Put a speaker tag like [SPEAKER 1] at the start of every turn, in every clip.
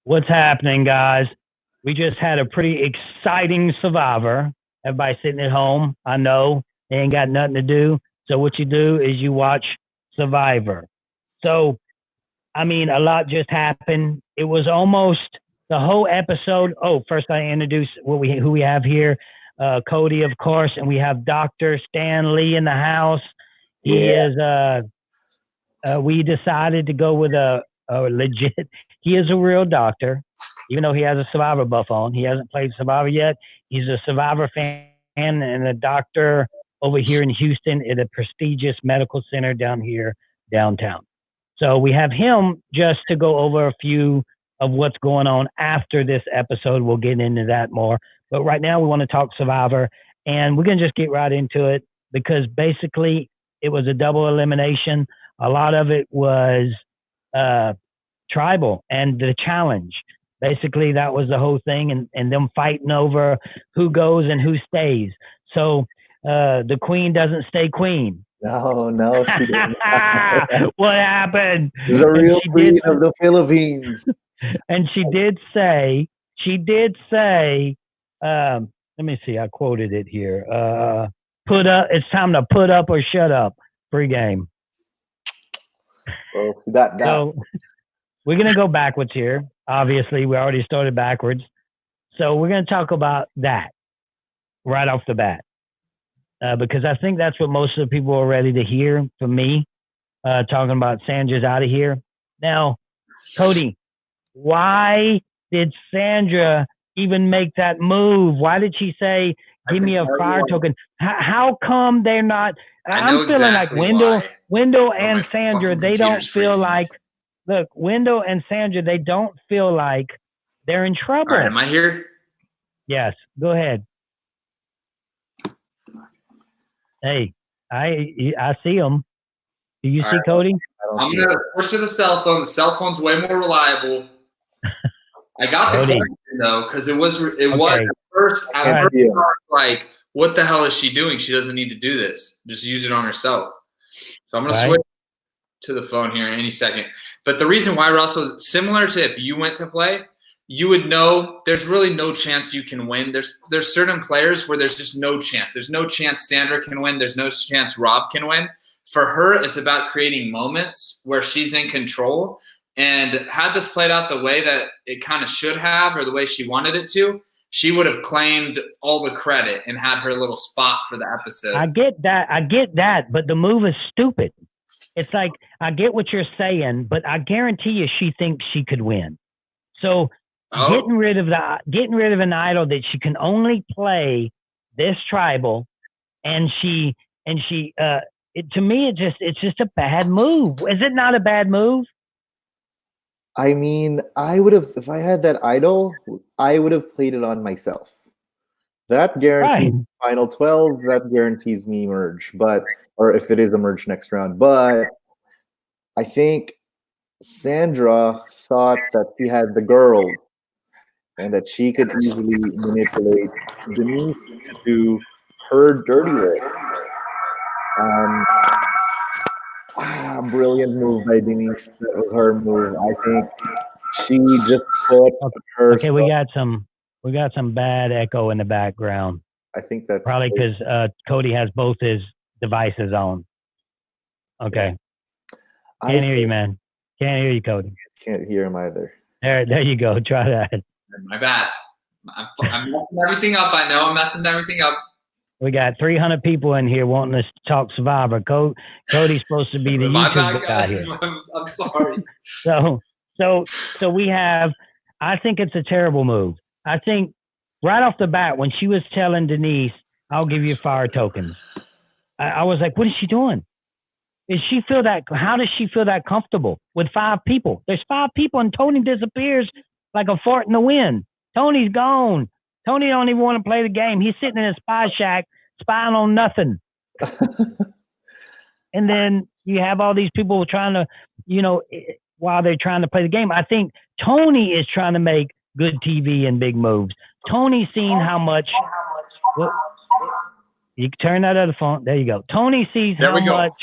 [SPEAKER 1] What's happening, guys? We just had a pretty exciting Survivor. Everybody sitting at home. I know they ain't got nothing to do. So what you do is you watch Survivor. So I mean, a lot just happened. It was almost the whole episode. Oh, first I introduce who we have here. Cody, of course, and we have Dr. Stan Lee in the house. He
[SPEAKER 2] Yeah.
[SPEAKER 1] is we decided to go with a legit. He is a real doctor, even though he has a Survivor buff on. He hasn't played Survivor yet. He's a Survivor fan and a doctor over here in Houston at a prestigious medical center down here downtown. So we have him just to go over a few of what's going on after this episode. We'll get into that more. But right now we want to talk Survivor, and we're going to just get right into it because basically it was a double elimination. A lot of it was tribal and the challenge. Basically, that was the whole thing, and them fighting over who goes and who stays. So the queen doesn't stay queen.
[SPEAKER 2] No, she didn't.
[SPEAKER 1] What happened?
[SPEAKER 2] The real queen of the Philippines.
[SPEAKER 1] And she did say, let me see, I quoted it here. It's time to put up or shut up pregame.
[SPEAKER 2] Well, that.
[SPEAKER 1] So we're going to go backwards here. Obviously, we already started backwards. So we're going to talk about that right off the bat. Because I think that's what most of the people are ready to hear from me, talking about Sandra's out of here. Now, Cody, why did Sandra even make that move? Why did she say, give me a fire token? How come they're not? I'm feeling like Wendell and Sandra, they don't feel like, look, Wendell and Sandra, they don't feel like they're in trouble.
[SPEAKER 3] All right, am I here?
[SPEAKER 1] Yes, go ahead. Hey, I see them. Do you see Cody?
[SPEAKER 3] I'm going to push to the cell phone. The cell phone's way more reliable. I got the question, though, because it was at first, like, what the hell is she doing? She doesn't need to do this. Just use it on herself. So I'm going to switch to the phone here in any second. But the reason why, Russell, similar to if you went to play, you would know there's really no chance you can win. There's certain players where there's just no chance. There's no chance Sandra can win. There's no chance Rob can win. For her, it's about creating moments where she's in control. And had this played out the way that it kind of should have or the way she wanted it to, she would have claimed all the credit and had her little spot for the episode.
[SPEAKER 1] I get that, but the move is stupid. It's like, I get what you're saying, but I guarantee you she thinks she could win. So getting rid of an idol that she can only play this tribal, and to me it's just a bad move. Is it not a bad move?
[SPEAKER 2] I mean, I would have, if I had that idol, I would have played it on myself. That guarantees final 12. That guarantees me merge, or if it is a merge next round. But I think Sandra thought that she had the girl and that she could easily manipulate Denise to do her dirty work. Brilliant move by Denise. That was her move. I think she just put her.
[SPEAKER 1] Okay, we got some bad echo in the background.
[SPEAKER 2] I think that's
[SPEAKER 1] probably because Cody has both his devices on. Okay, can't hear you, man. Can't hear you, Cody.
[SPEAKER 2] Can't hear him either.
[SPEAKER 1] There you go. Try that.
[SPEAKER 3] My bad. I'm messing everything up. I know I'm messing everything up.
[SPEAKER 1] We got 300 people in here wanting us to talk Survivor. Cody's supposed to be the YouTube guy here.
[SPEAKER 3] I'm sorry.
[SPEAKER 1] So we have. I think it's a terrible move. I think right off the bat when she was telling Denise, "I'll give you fire tokens," I was like, "What is she doing? How does she feel that comfortable with 5 people? There's 5 people and Tony disappears like a fart in the wind. Tony's gone. Tony don't even want to play the game. He's sitting in his spy shack spying on nothing." And then you have all these people trying to, while they're trying to play the game. I think Tony is trying to make good TV and big moves. Tony's seen how much. Well, you can turn that other phone. There you go. Tony sees how much.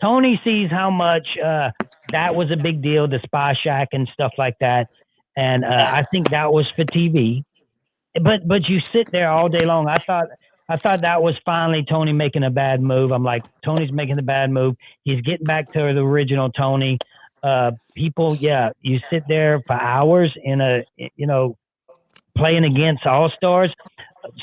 [SPEAKER 1] Tony sees how much that was a big deal, the spy shack and stuff like that. and I think that was for TV. But you sit there all day long. I thought that was finally Tony making a bad move. I'm like, Tony's making a bad move. He's getting back to the original Tony. People, yeah, you sit there for hours in a, playing against all stars.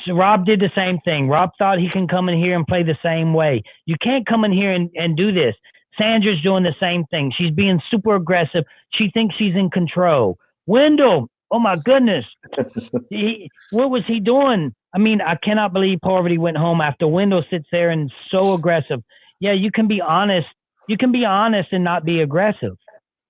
[SPEAKER 1] So Rob did the same thing. Rob thought he can come in here and play the same way. You can't come in here and do this. Sandra's doing the same thing. She's being super aggressive. She thinks she's in control. Wendell, oh my goodness. What was he doing? I mean, I cannot believe Parvati went home after Wendell sits there and so aggressive. Yeah, you can be honest. You can be honest and not be aggressive.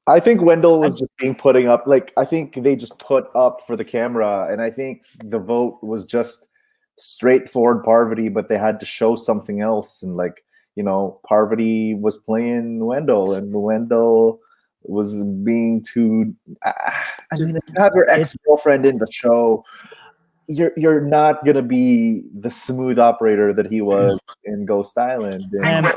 [SPEAKER 2] I think Wendell was just putting up, like, I think they just put up for the camera, and I think the vote was just straightforward Parvati, but they had to show something else. And, like, Parvati was playing Wendell, and Wendell was being too. I mean, if you have your ex-girlfriend in the show, you're not gonna be the smooth operator that he was in Ghost Island.
[SPEAKER 1] And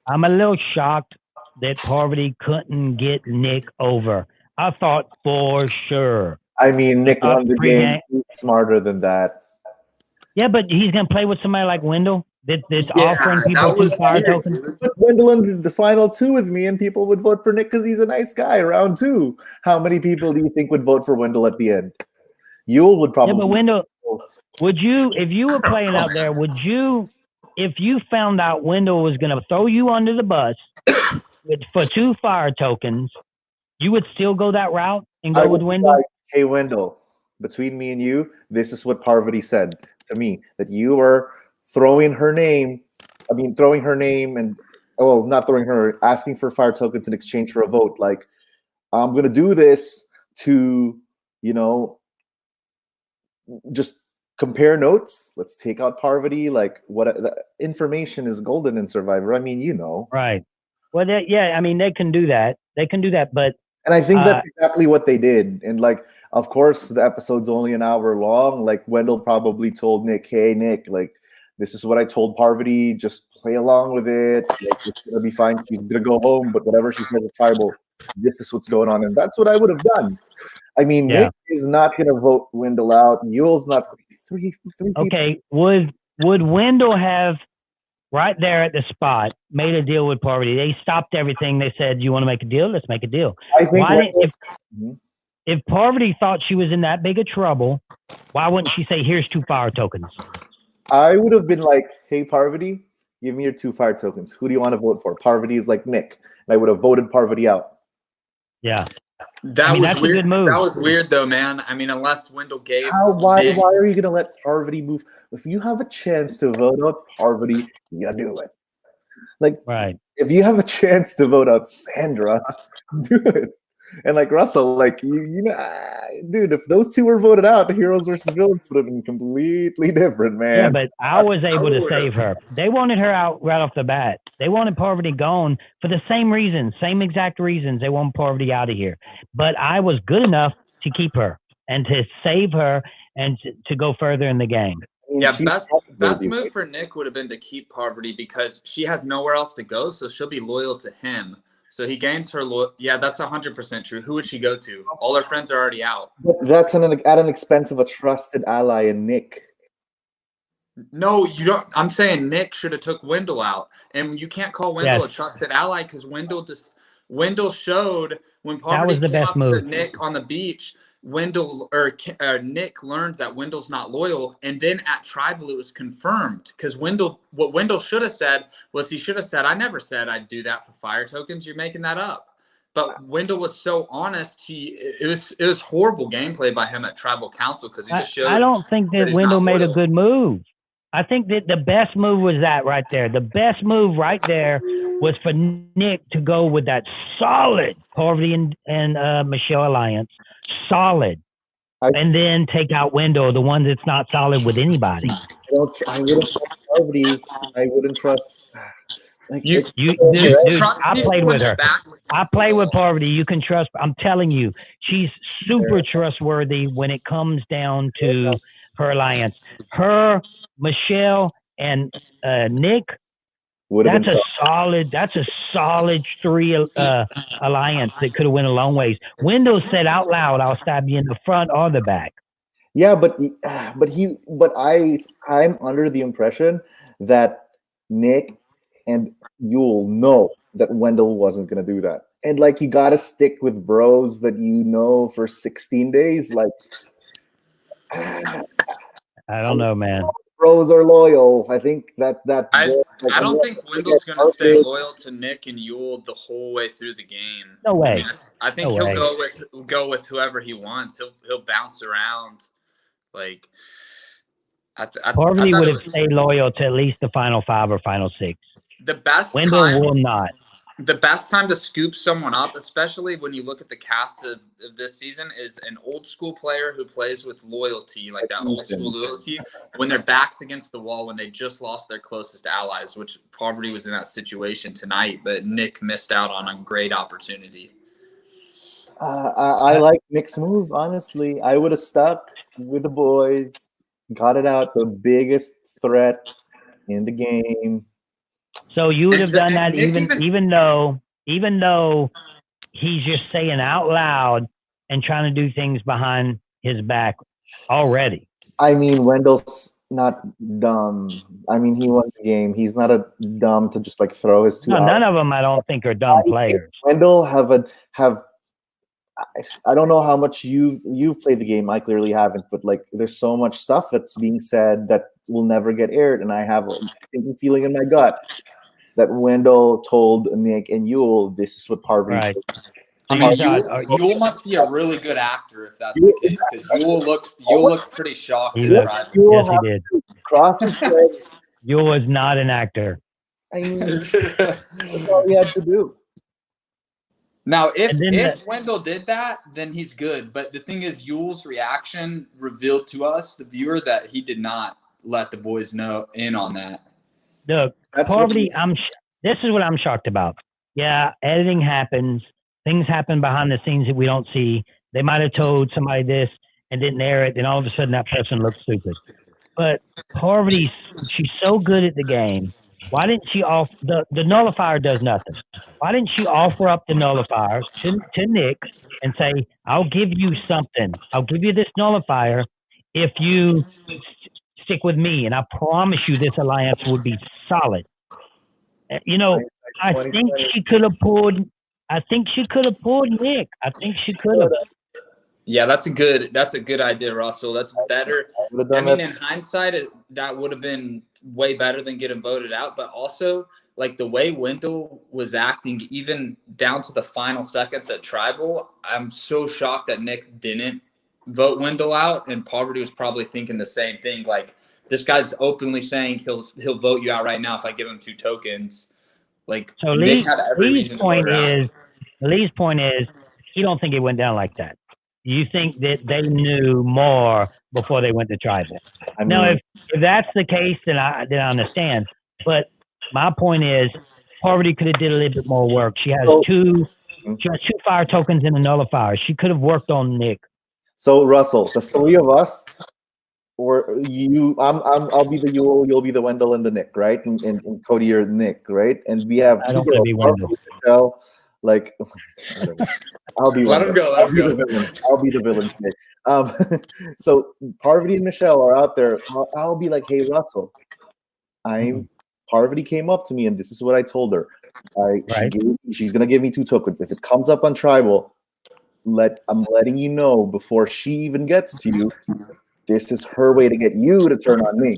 [SPEAKER 1] I'm a little shocked that Parvati couldn't get Nick over. I thought for sure.
[SPEAKER 2] I mean, Nick won the game. He's smarter than that.
[SPEAKER 1] Yeah, but he's gonna play with somebody like Wendell. That's offering people 2 fire tokens.
[SPEAKER 2] Put Wendell in the final 2 with me, and people would vote for Nick because he's a nice guy. Round 2. How many people do you think would vote for Wendell at the end? Yule would probably.
[SPEAKER 1] Yeah, but Wendell, would you, if you were playing out there, if you found out Wendell was gonna throw you under the bus for 2 fire tokens, you would still go that route and go with Wendell?
[SPEAKER 2] Like, hey, Wendell, between me and you, this is what Parvati said to me, that you were throwing her name and, not throwing her, asking for fire tokens in exchange for a vote. Like, I'm going to do this to, just compare notes. Let's take out Parvati. Like, the information is golden in Survivor. I mean,
[SPEAKER 1] Right. Well, I mean, they can do that. But
[SPEAKER 2] and I think that's exactly what they did. And, like, of course, the episode's only an hour long. Like, Wendell probably told Nick, "Hey, Nick, like, this is what I told Parvati. Just play along with it. Like, it's gonna be fine. She's gonna go home, but whatever she says is tribal. This is what's going on." And that's what I would have done. I mean, Nick is not gonna vote Wendell out. Yule's not. Three
[SPEAKER 1] okay, would Wendell have right there at the spot made a deal with Parvati? They stopped everything. They said, "You want to make a deal? Let's make a deal."
[SPEAKER 2] I think
[SPEAKER 1] if Parvati thought she was in that big of trouble, why wouldn't she say, "Here's 2 fire tokens"?
[SPEAKER 2] I would have been like, "Hey, Parvati, give me your 2 fire tokens. Who do you want to vote for?" Parvati is like Nick. And I would have voted Parvati out.
[SPEAKER 1] Yeah.
[SPEAKER 3] That's weird. A good move. That was weird, though, man. I mean, unless Wendell gave.
[SPEAKER 2] Why are you going to let Parvati move? If you have a chance to vote out Parvati, you do it. Like,
[SPEAKER 1] right.
[SPEAKER 2] If you have a chance to vote out Sandra, do it. And, like, Russell, like, dude, if those 2 were voted out, the heroes versus villains would have been completely different, man.
[SPEAKER 1] Yeah, but I was able to save her. They wanted her out right off the bat. They wanted Parvati gone for the same reasons, same exact reasons. They want Parvati out of here. But I was good enough to keep her and to save her and to go further in the game.
[SPEAKER 3] Yeah, best move for Nick would have been to keep Parvati because she has nowhere else to go, so she'll be loyal to him. So he gains her. Yeah, that's 100% true. Who would she go to? All her friends are already out.
[SPEAKER 2] But that's at an expense of a trusted ally in Nick.
[SPEAKER 3] No, you don't. I'm saying Nick should have took Wendell out, and you can't call Wendell a trusted ally because Wendell showed when Parvati came up to Nick on the beach. Nick learned that Wendell's not loyal, and then at Tribal it was confirmed because what Wendell should have said was he should have said, "I never said I'd do that for fire tokens. You're making that up." But Wendell was so honest. It was horrible gameplay by him at Tribal Council because he just showed.
[SPEAKER 1] I don't think that Wendell made a good move. I think that the best move was that right there. The best move right there was for Nick to go with that solid Parvati and Michelle alliance. Solid. And then take out Wendell, the one that's not solid with anybody.
[SPEAKER 2] I wouldn't trust Parvati. I wouldn't trust.
[SPEAKER 1] Like, dude, I played with her. I play with Parvati. You can trust. I'm telling you, she's super trustworthy when it comes down to her alliance. Her, Michelle, and Nick,
[SPEAKER 2] would have been
[SPEAKER 1] solid. That's a solid three alliance that could have went a long ways. Wendell said out loud, "I'll stab you in the front or the back."
[SPEAKER 2] Yeah, but I'm under the impression that Nick and Yule know that Wendell wasn't gonna do that, and like you got to stick with bros that you know for 16 days. Like,
[SPEAKER 1] I don't know, man.
[SPEAKER 2] Bros are loyal. I think that
[SPEAKER 3] I don't think Wendell's going to stay loyal to Nick and Yule the whole way through the game.
[SPEAKER 1] No way.
[SPEAKER 3] I think he'll go with whoever he wants. He'll bounce around. Like,
[SPEAKER 1] Parvati would have stayed loyal to at least the final 5 or final 6.
[SPEAKER 3] The best
[SPEAKER 1] Wendell
[SPEAKER 3] time
[SPEAKER 1] will not.
[SPEAKER 3] The best time to scoop someone up, especially when you look at the cast of this season, is an old school player who plays with loyalty, like that old school loyalty, when their back's against the wall, when they just lost their closest allies, which Parvati was in that situation tonight, but Nick missed out on a great opportunity.
[SPEAKER 2] I like Nick's move, honestly. I would have stuck with the boys, got it out, the biggest threat in the game.
[SPEAKER 1] So you would have done that even though he's just saying out loud and trying to do things behind his back already.
[SPEAKER 2] I mean, Wendell's not dumb. I mean, he won the game. He's not a dumb to just like throw his two.
[SPEAKER 1] No, none of them I don't think are dumb players.
[SPEAKER 2] Wendell I don't know how much you've played the game. I clearly haven't, but like there's so much stuff that's being said that will never get aired, and I have a feeling in my gut that Wendell told Nick and Yule, "This is what Parvati."
[SPEAKER 1] Right.
[SPEAKER 3] I mean, Yule must be a really good actor if that's the case, because Yule looked pretty shocked.
[SPEAKER 1] Yes, he did.
[SPEAKER 2] Cross his legs.
[SPEAKER 1] Yule was not an actor.
[SPEAKER 2] I mean, that's all he had to do.
[SPEAKER 3] Now, if Wendell did that, then he's good. But the thing is, Yule's reaction revealed to us, the viewer, that he did not let the boys know in on that.
[SPEAKER 1] Look, Parvati, this is what I'm shocked about. Yeah, editing happens. Things happen behind the scenes that we don't see. They might have told somebody this and didn't air it, and all of a sudden that person looks stupid. But Parvati, she's so good at the game. Why didn't she the nullifier does nothing. Why didn't she offer up the nullifier to Nick and say, "I'll give you something. I'll give you this nullifier if you stick with me, and I promise you this alliance would be solid." You know, I think she could have pulled Nick. I think she could have.
[SPEAKER 3] Yeah, that's a good idea, Russell. That's better. I mean, in hindsight, that would have been way better than getting voted out. But also, like the way Wendell was acting, even down to the final seconds at Tribal, I'm so shocked that Nick didn't vote Wendell out, and Parvati was probably thinking the same thing. Like, this guy's openly saying he'll vote you out right now if I give him 2 tokens. Like,
[SPEAKER 1] so Lee's point is he don't think it went down like that. You think that they knew more before they went to Tribal. Now, if that's the case, then I understand. But my point is, Parvati could have did a little bit more work. She has two fire tokens and a nullifier. She could have worked on Nick.
[SPEAKER 2] So Russell, the 3 of us, or you, I'll be the Yule, you'll be the Wendell and the Nick, right? And Cody, you're Nick, right? And we have
[SPEAKER 1] I don't want to be Wendell.
[SPEAKER 2] Like, I'll be
[SPEAKER 3] let him go.
[SPEAKER 2] I'll be the villain today. So Parvati and Michelle are out there. I'll be like, "Hey Russell, Parvati came up to me and this is what I told her. She's gonna give me 2 tokens. If it comes up on Tribal, I'm letting you know before she even gets to you. This is her way to get you to turn on me."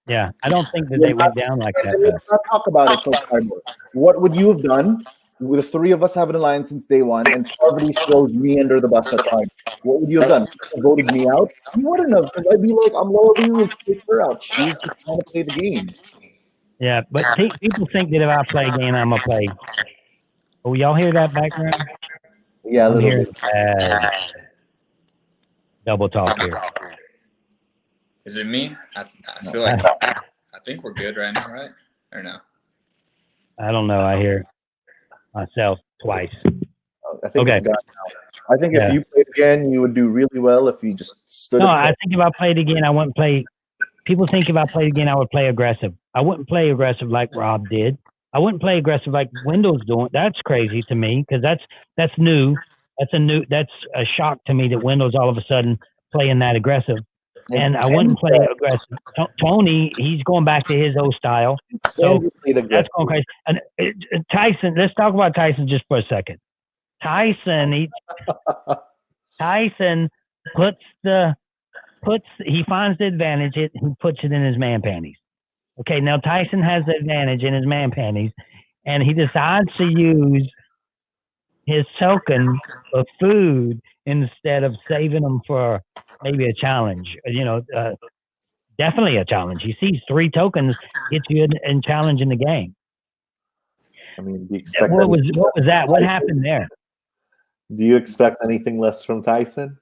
[SPEAKER 1] Yeah, I don't think that they went down like that.
[SPEAKER 2] Let's not talk about it till Tribal. What would you have done? With the 3 of us have an alliance since day 1, and Parvati throws me under the bus at time. What would you have done? Voted me out? You wouldn't have, because I'd be like, "I'm loyal to you and take her out. She's just trying to play the game."
[SPEAKER 1] Yeah, but people think that if I play a game, I'm going to play. Oh, y'all hear that background?
[SPEAKER 2] Yeah,
[SPEAKER 1] I'm hearing double talk here.
[SPEAKER 3] Is it me? I feel like I think we're good right now, right? Or no?
[SPEAKER 1] I don't know. I hear myself twice.
[SPEAKER 2] I think it's gone now. I think if you played again, you would do really well if you just stood.
[SPEAKER 1] No, I think if I played again, I wouldn't play people think if I played again, I would play aggressive. I wouldn't play aggressive like Rob did. I wouldn't play aggressive like Wendell's doing. That's crazy to me because that's new. That's a shock to me that Wendell's all of a sudden playing that aggressive. And I wouldn't play aggressive. Tony, he's going back to his old style. So that's going crazy. And Tyson, let's talk about Tyson just for a second. Tyson he finds the advantage, he puts it in his man panties. Okay, now Tyson has the advantage in his man panties, and he decides to use his token of food instead of saving them for maybe a challenge. Definitely a challenge. He sees 3 tokens, gets you in challenge in the game.
[SPEAKER 2] I mean,
[SPEAKER 1] what was that? What happened there?
[SPEAKER 2] Do you expect anything less from Tyson?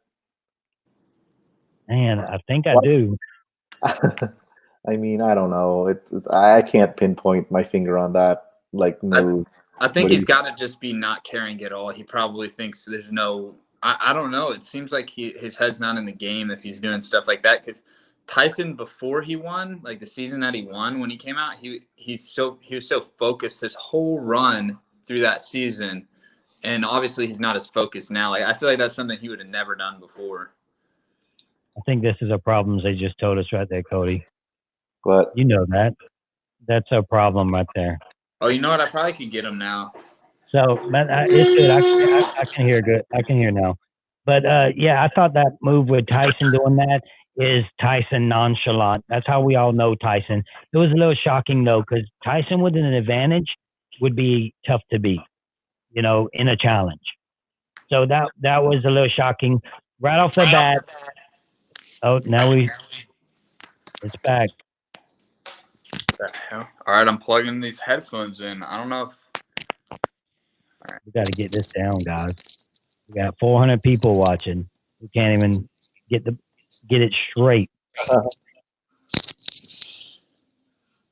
[SPEAKER 1] Man, I think I do.
[SPEAKER 2] I mean, I don't know. I can't pinpoint my finger on that. Like, no.
[SPEAKER 4] I think he's got to just be not caring at all. He probably thinks there's no. I don't know. It seems like his head's not in the game if he's doing stuff like that. Because Tyson, before he won, like the season that he won when he came out, he was so focused his whole run through that season, and obviously he's not as focused now. Like I feel like that's something he would have never done before.
[SPEAKER 1] I think this is a problem they just told us right there, Cody.
[SPEAKER 2] What?
[SPEAKER 1] You know that. That's a problem right there.
[SPEAKER 4] Oh, you know what? I probably could get him now.
[SPEAKER 1] So, man, it's good. I can hear good. I can hear now. But, yeah, I thought that move with Tyson doing that is Tyson nonchalant. That's how we all know Tyson. It was a little shocking, though, because Tyson with an advantage would be tough to beat, in a challenge. So that was a little shocking. Right off the bat. Oh, now it's back.
[SPEAKER 4] What the hell? All right, I'm plugging these headphones in. I don't know if.
[SPEAKER 1] All right. We got to get this down, guys. We got 400 people watching. We can't even get it straight.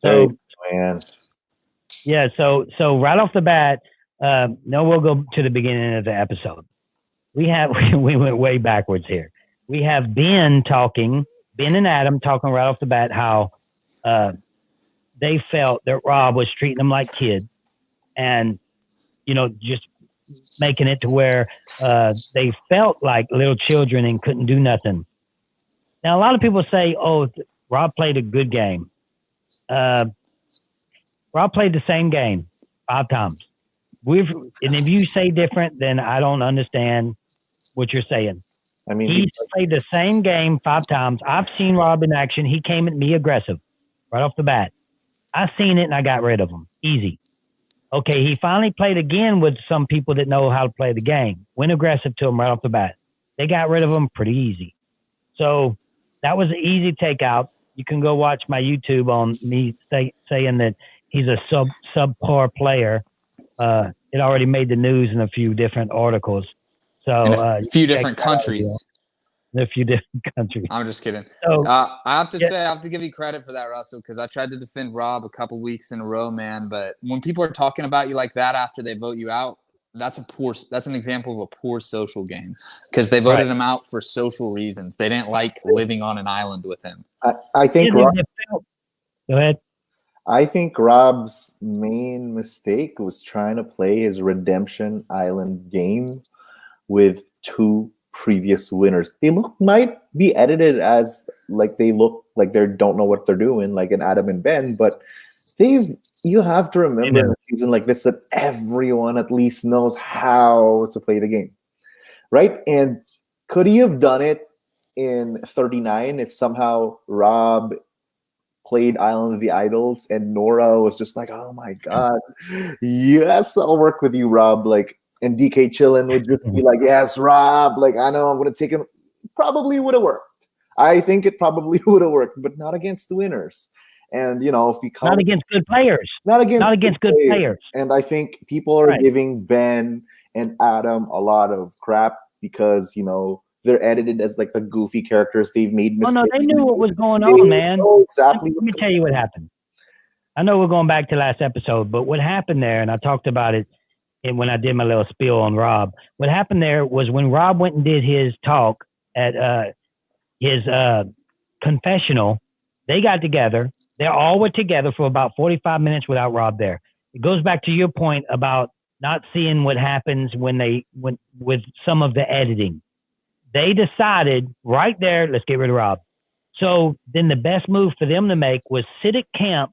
[SPEAKER 1] So,
[SPEAKER 2] man.
[SPEAKER 1] Yeah. So right off the bat, we'll go to the beginning of the episode. We went way backwards here. We have Ben and Adam talking right off the bat how they felt that Rob was treating them like kids and, just making it to where they felt like little children and couldn't do nothing. Now, a lot of people say, oh, Rob played a good game. Rob played the same game 5 times. And if you say different, then I don't understand what you're saying.
[SPEAKER 2] I mean,
[SPEAKER 1] he's played the same game 5 times. I've seen Rob in action. He came at me aggressive right off the bat. I seen it and I got rid of him. Easy. Okay, he finally played again with some people that know how to play the game. Went aggressive to him right off the bat. They got rid of him pretty easy. So that was an easy takeout. You can go watch my YouTube on me saying that he's a subpar player. It already made the news in a few different articles. So
[SPEAKER 4] in a few different countries.
[SPEAKER 1] In a few different countries.
[SPEAKER 4] I'm just kidding. So, I have to say, I have to give you credit for that, Russell, because I tried to defend Rob a couple weeks in a row, man. But when people are talking about you like that after they vote you out, that's an example of a poor social game because they voted him out for social reasons. They didn't like living on an island with him.
[SPEAKER 2] I think
[SPEAKER 1] Go ahead.
[SPEAKER 2] I think Rob's main mistake was trying to play his Redemption Island game with 2 previous winners. They might be edited as like they look like they don't know what they're doing, like an Adam and Ben, but you have to remember in a season like this that everyone at least knows how to play the game, right? And could he have done it in 39 if somehow Rob played Island of the Idols and Nora was just like, oh my God, yes, I'll work with you, Rob. Like, and DK Chillin would just be like, yes, Rob, like, I know I'm going to take him. Probably would have worked. I think it probably would have worked, but not against the winners. And, if you come.
[SPEAKER 1] Not against good players. Not against good players.
[SPEAKER 2] And I think people are giving Ben and Adam a lot of crap because, they're edited as like the goofy characters. They've made mistakes.
[SPEAKER 1] Oh, no, they knew what was going on, man.
[SPEAKER 2] Exactly.
[SPEAKER 1] Let me tell you what happened. I know we're going back to last episode, but what happened there, and I talked about it when I did my little spiel on Rob, what happened there was when Rob went and did his talk at his confessional They got together. They all were together for about 45 minutes without Rob there. It goes back to your point about not seeing what happens when with some of the editing. They decided right there, let's get rid of Rob. So then the best move for them to make was sit at camp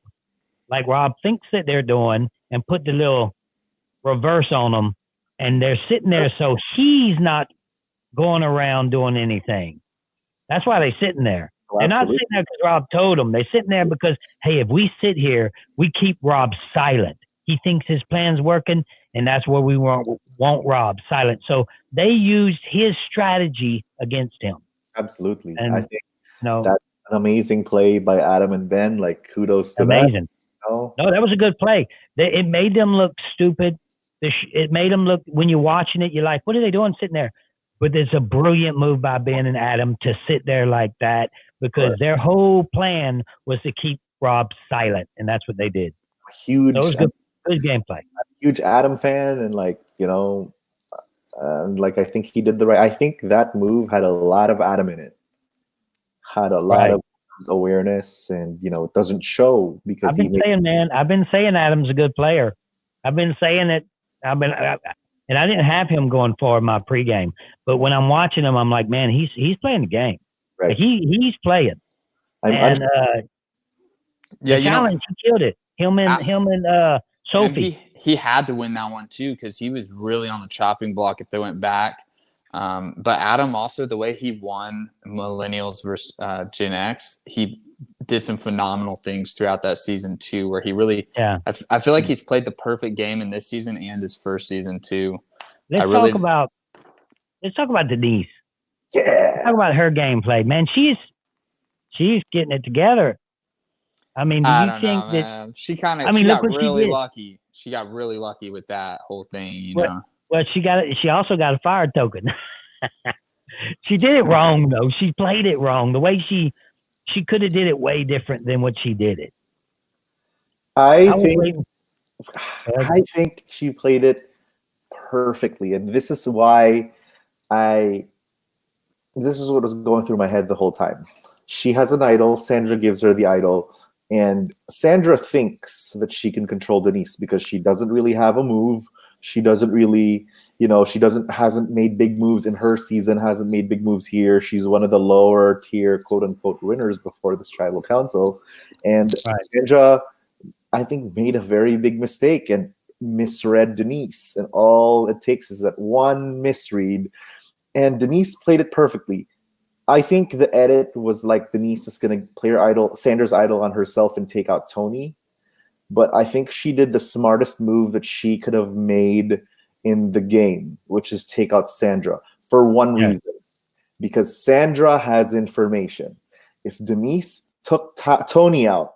[SPEAKER 1] like Rob thinks that they're doing and put the little reverse on them. And they're sitting there so he's not going around doing anything. That's why they're sitting there.
[SPEAKER 2] Oh,
[SPEAKER 1] they're not sitting there because Rob told them. They're sitting there because, hey, if we sit here, we keep Rob silent. He thinks his plan's working, and that's where we want Rob silent. So they used his strategy against him.
[SPEAKER 2] Absolutely.
[SPEAKER 1] And,
[SPEAKER 2] I think that's an amazing play by Adam and Ben. Like, kudos to that.
[SPEAKER 1] Amazing. No, that was a good play. It made them look stupid. It made them look, when you're watching it, you're like, what are they doing sitting there? But it's a brilliant move by Ben and Adam to sit there like that because their whole plan was to keep Rob silent, and that's what they did.
[SPEAKER 2] Huge.
[SPEAKER 1] So it was good gameplay.
[SPEAKER 2] Huge Adam fan, and like, like I think he did the right. I think that move had a lot of Adam in it. Had a lot of awareness, and it doesn't show because
[SPEAKER 1] I've been saying Adam's a good player. I've been saying it. And I didn't have him going forward my pregame, but when I'm watching him, I'm like, man, he's playing the game.
[SPEAKER 2] Right.
[SPEAKER 1] Like he's playing. And the challenge, he killed it. Him and Sophie.
[SPEAKER 4] And he had to win that one too because he was really on the chopping block if they went back. But Adam also, the way he won Millennials versus Gen X, he did some phenomenal things throughout that season too, where he really, I feel like he's played the perfect game in this season and his first season too.
[SPEAKER 1] Let's talk about Denise.
[SPEAKER 2] Yeah.
[SPEAKER 1] Let's talk about her gameplay, man. She's getting it together. I mean, do you think that
[SPEAKER 4] she got really lucky? She got really lucky with that whole thing, you know.
[SPEAKER 1] Well, she also got a fire token. She did it wrong though. She played it wrong. The way she could have did it way different than what she did it.
[SPEAKER 2] I think she played it perfectly, and this is why this is what was going through my head the whole time. She has an idol. Sandra gives her the idol, and Sandra thinks that she can control Denise because she doesn't really have a move. She doesn't really, hasn't made big moves in her season, hasn't made big moves here. She's one of the lower tier, quote unquote, winners before this tribal council. And Sandra, I think, made a very big mistake and misread Denise. And all it takes is that one misread. And Denise played it perfectly. I think the edit was like Denise is going to play her idol, Sandra's idol on herself and take out Tony. But I think she did the smartest move that she could have made in the game, which is take out Sandra for one reason. Because Sandra has information. If Denise took Tony out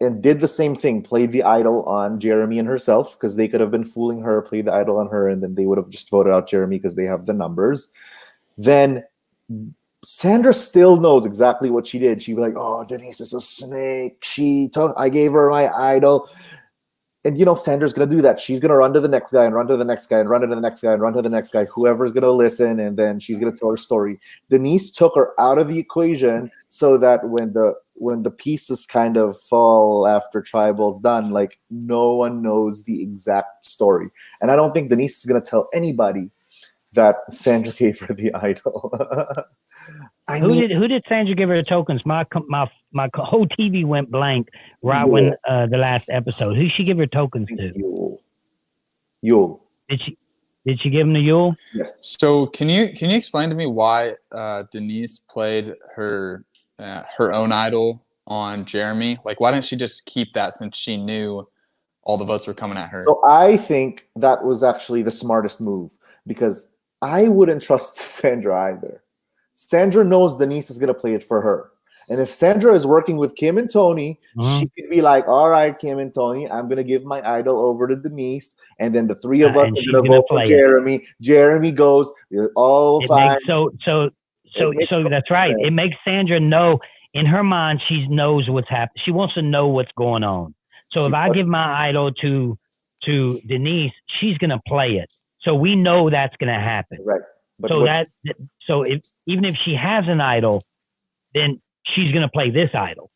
[SPEAKER 2] and did the same thing, played the idol on Jeremy and herself, because they could have been fooling her, played the idol on her, and then they would have just voted out Jeremy because they have the numbers, then Sandra still knows exactly what she did. She'd be like, oh, Denise is a snake. I gave her my idol. And, Sandra's going to do that. She's going to run to the next guy and run to the next guy and run to the next guy and run to the next guy, whoever's going to listen, and then she's going to tell her story. Denise took her out of the equation so that when the pieces kind of fall after Tribal's done, like, no one knows the exact story. And I don't think Denise is going to tell anybody that Sandra gave her the idol.
[SPEAKER 1] Who did Sandra give her the tokens? My whole TV went blank right when the last episode. Who she give her tokens to?
[SPEAKER 2] Yule.
[SPEAKER 1] Did she give him the Yule?
[SPEAKER 2] Yes.
[SPEAKER 4] So can you explain to me why Denise played her own idol on Jeremy? Like, why didn't she just keep that since she knew all the votes were coming at her?
[SPEAKER 2] So I think that was actually the smartest move, because I wouldn't trust Sandra either. Sandra knows Denise is going to play it for her. And if Sandra is working with Kim and Tony, she could be like, all right, Kim and Tony, I'm going to give my idol over to Denise. And then the three of us are going to vote for Jeremy. Jeremy goes, you're all fine.
[SPEAKER 1] So that's right. It makes Sandra know, in her mind, she knows what's happening. She wants to know what's going on. So if I give my idol to Denise, she's going to play it. So we know that's going to happen.
[SPEAKER 2] Right. But
[SPEAKER 1] even if she has an idol, then she's going to play this idol.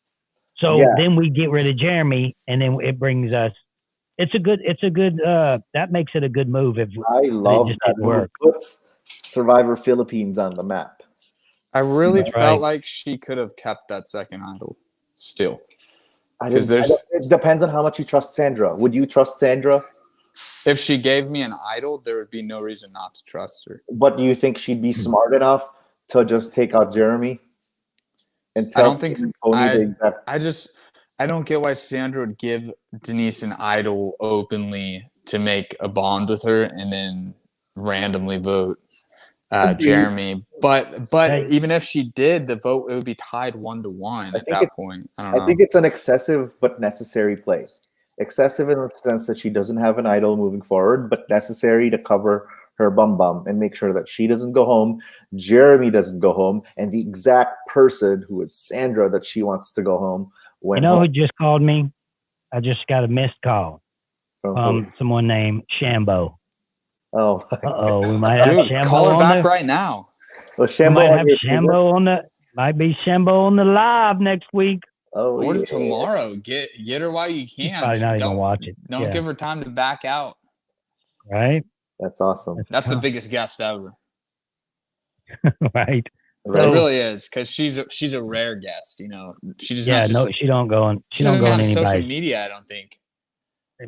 [SPEAKER 1] So then we get rid of Jeremy, and then it brings us. It's a good. That makes it a good move. If
[SPEAKER 2] I love
[SPEAKER 1] it just
[SPEAKER 2] that
[SPEAKER 1] didn't work.
[SPEAKER 2] Puts Survivor Philippines on the map.
[SPEAKER 5] I really felt like she could have kept that second idol still.
[SPEAKER 2] Because it depends on how much you trust Sandra. Would you trust Sandra?
[SPEAKER 5] If she gave me an idol, there would be no reason not to trust her.
[SPEAKER 2] But do you think she'd be smart enough to just take out Jeremy? And
[SPEAKER 5] I don't think.
[SPEAKER 2] I
[SPEAKER 5] don't get why Sandra would give Denise an idol openly to make a bond with her and then randomly vote Jeremy. But even if she did, the vote it would be tied 1-1 at that point. I
[SPEAKER 2] think it's an excessive but necessary play. Excessive in the sense that she doesn't have an idol moving forward, but necessary to cover her bum and make sure that she doesn't go home, Jeremy doesn't go home, and the exact person who is Sandra that she wants to go home.
[SPEAKER 1] You know who just called me? I just got a missed call from someone named Shambo.
[SPEAKER 2] Oh,
[SPEAKER 1] we might have Shambo
[SPEAKER 5] call her
[SPEAKER 1] on
[SPEAKER 5] back right now.
[SPEAKER 2] Well, Shambo
[SPEAKER 1] might have Shambo on the. Might be Shambo on the live next week.
[SPEAKER 5] Or tomorrow. Get her while you can.
[SPEAKER 1] Probably not even watch it.
[SPEAKER 5] Don't give her time to back out.
[SPEAKER 1] Right.
[SPEAKER 2] That's awesome.
[SPEAKER 5] That's the biggest guest ever.
[SPEAKER 1] Right.
[SPEAKER 5] It really is because she's a rare guest. You know, she does not.
[SPEAKER 1] No, she don't go on. She don't go on any
[SPEAKER 5] social media. I don't think.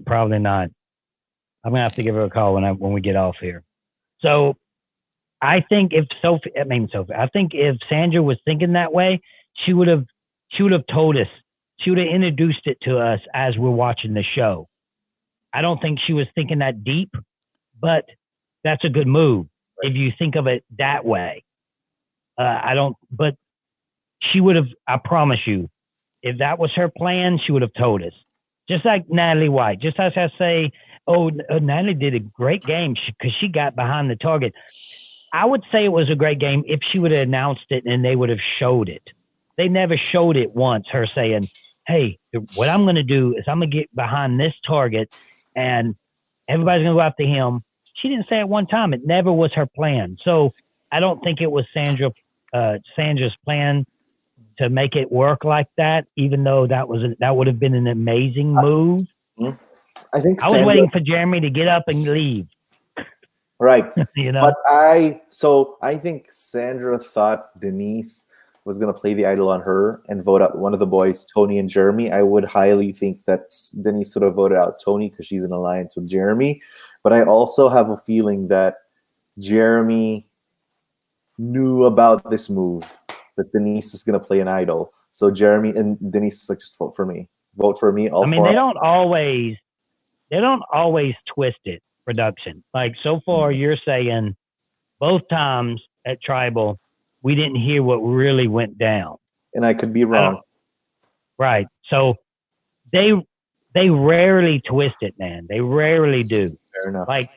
[SPEAKER 1] Probably not. I'm gonna have to give her a call when we get off here. So, I think if Sandra was thinking that way, she would have told us. She would have introduced it to us as we're watching the show. I don't think she was thinking that deep, but that's a good move if you think of it that way. But she would have, I promise you, if that was her plan, she would have told us. Just like Natalie White, just as I say, Natalie did a great game because she got behind the target. I would say it was a great game if she would have announced it and they would have showed it. They never showed it once, her saying, hey, what I'm going to do is I'm going to get behind this target and everybody's going to go after him. She didn't say it one time. It never was her plan. So I don't think it was Sandra's plan to make it work like that, even though that would have been an amazing move.
[SPEAKER 2] I think
[SPEAKER 1] I was waiting for Jeremy to get up and leave.
[SPEAKER 2] Right.
[SPEAKER 1] You know?
[SPEAKER 2] But I think Sandra thought Denise was going to play the idol on her and vote out one of the boys, Tony and Jeremy. I would highly think that Denise would have voted out Tony because she's in alliance with Jeremy. But I also have a feeling that Jeremy knew about this move, that Denise is going to play an idol. So Jeremy and Denise is like, just vote for me. Vote for me.
[SPEAKER 1] They don't always twist it, production. Like so far, you're saying both times at Tribal, we didn't hear what really went down.
[SPEAKER 2] And I could be wrong.
[SPEAKER 1] Right. So they rarely twist it, man. They rarely do.
[SPEAKER 2] Fair enough.
[SPEAKER 1] Like,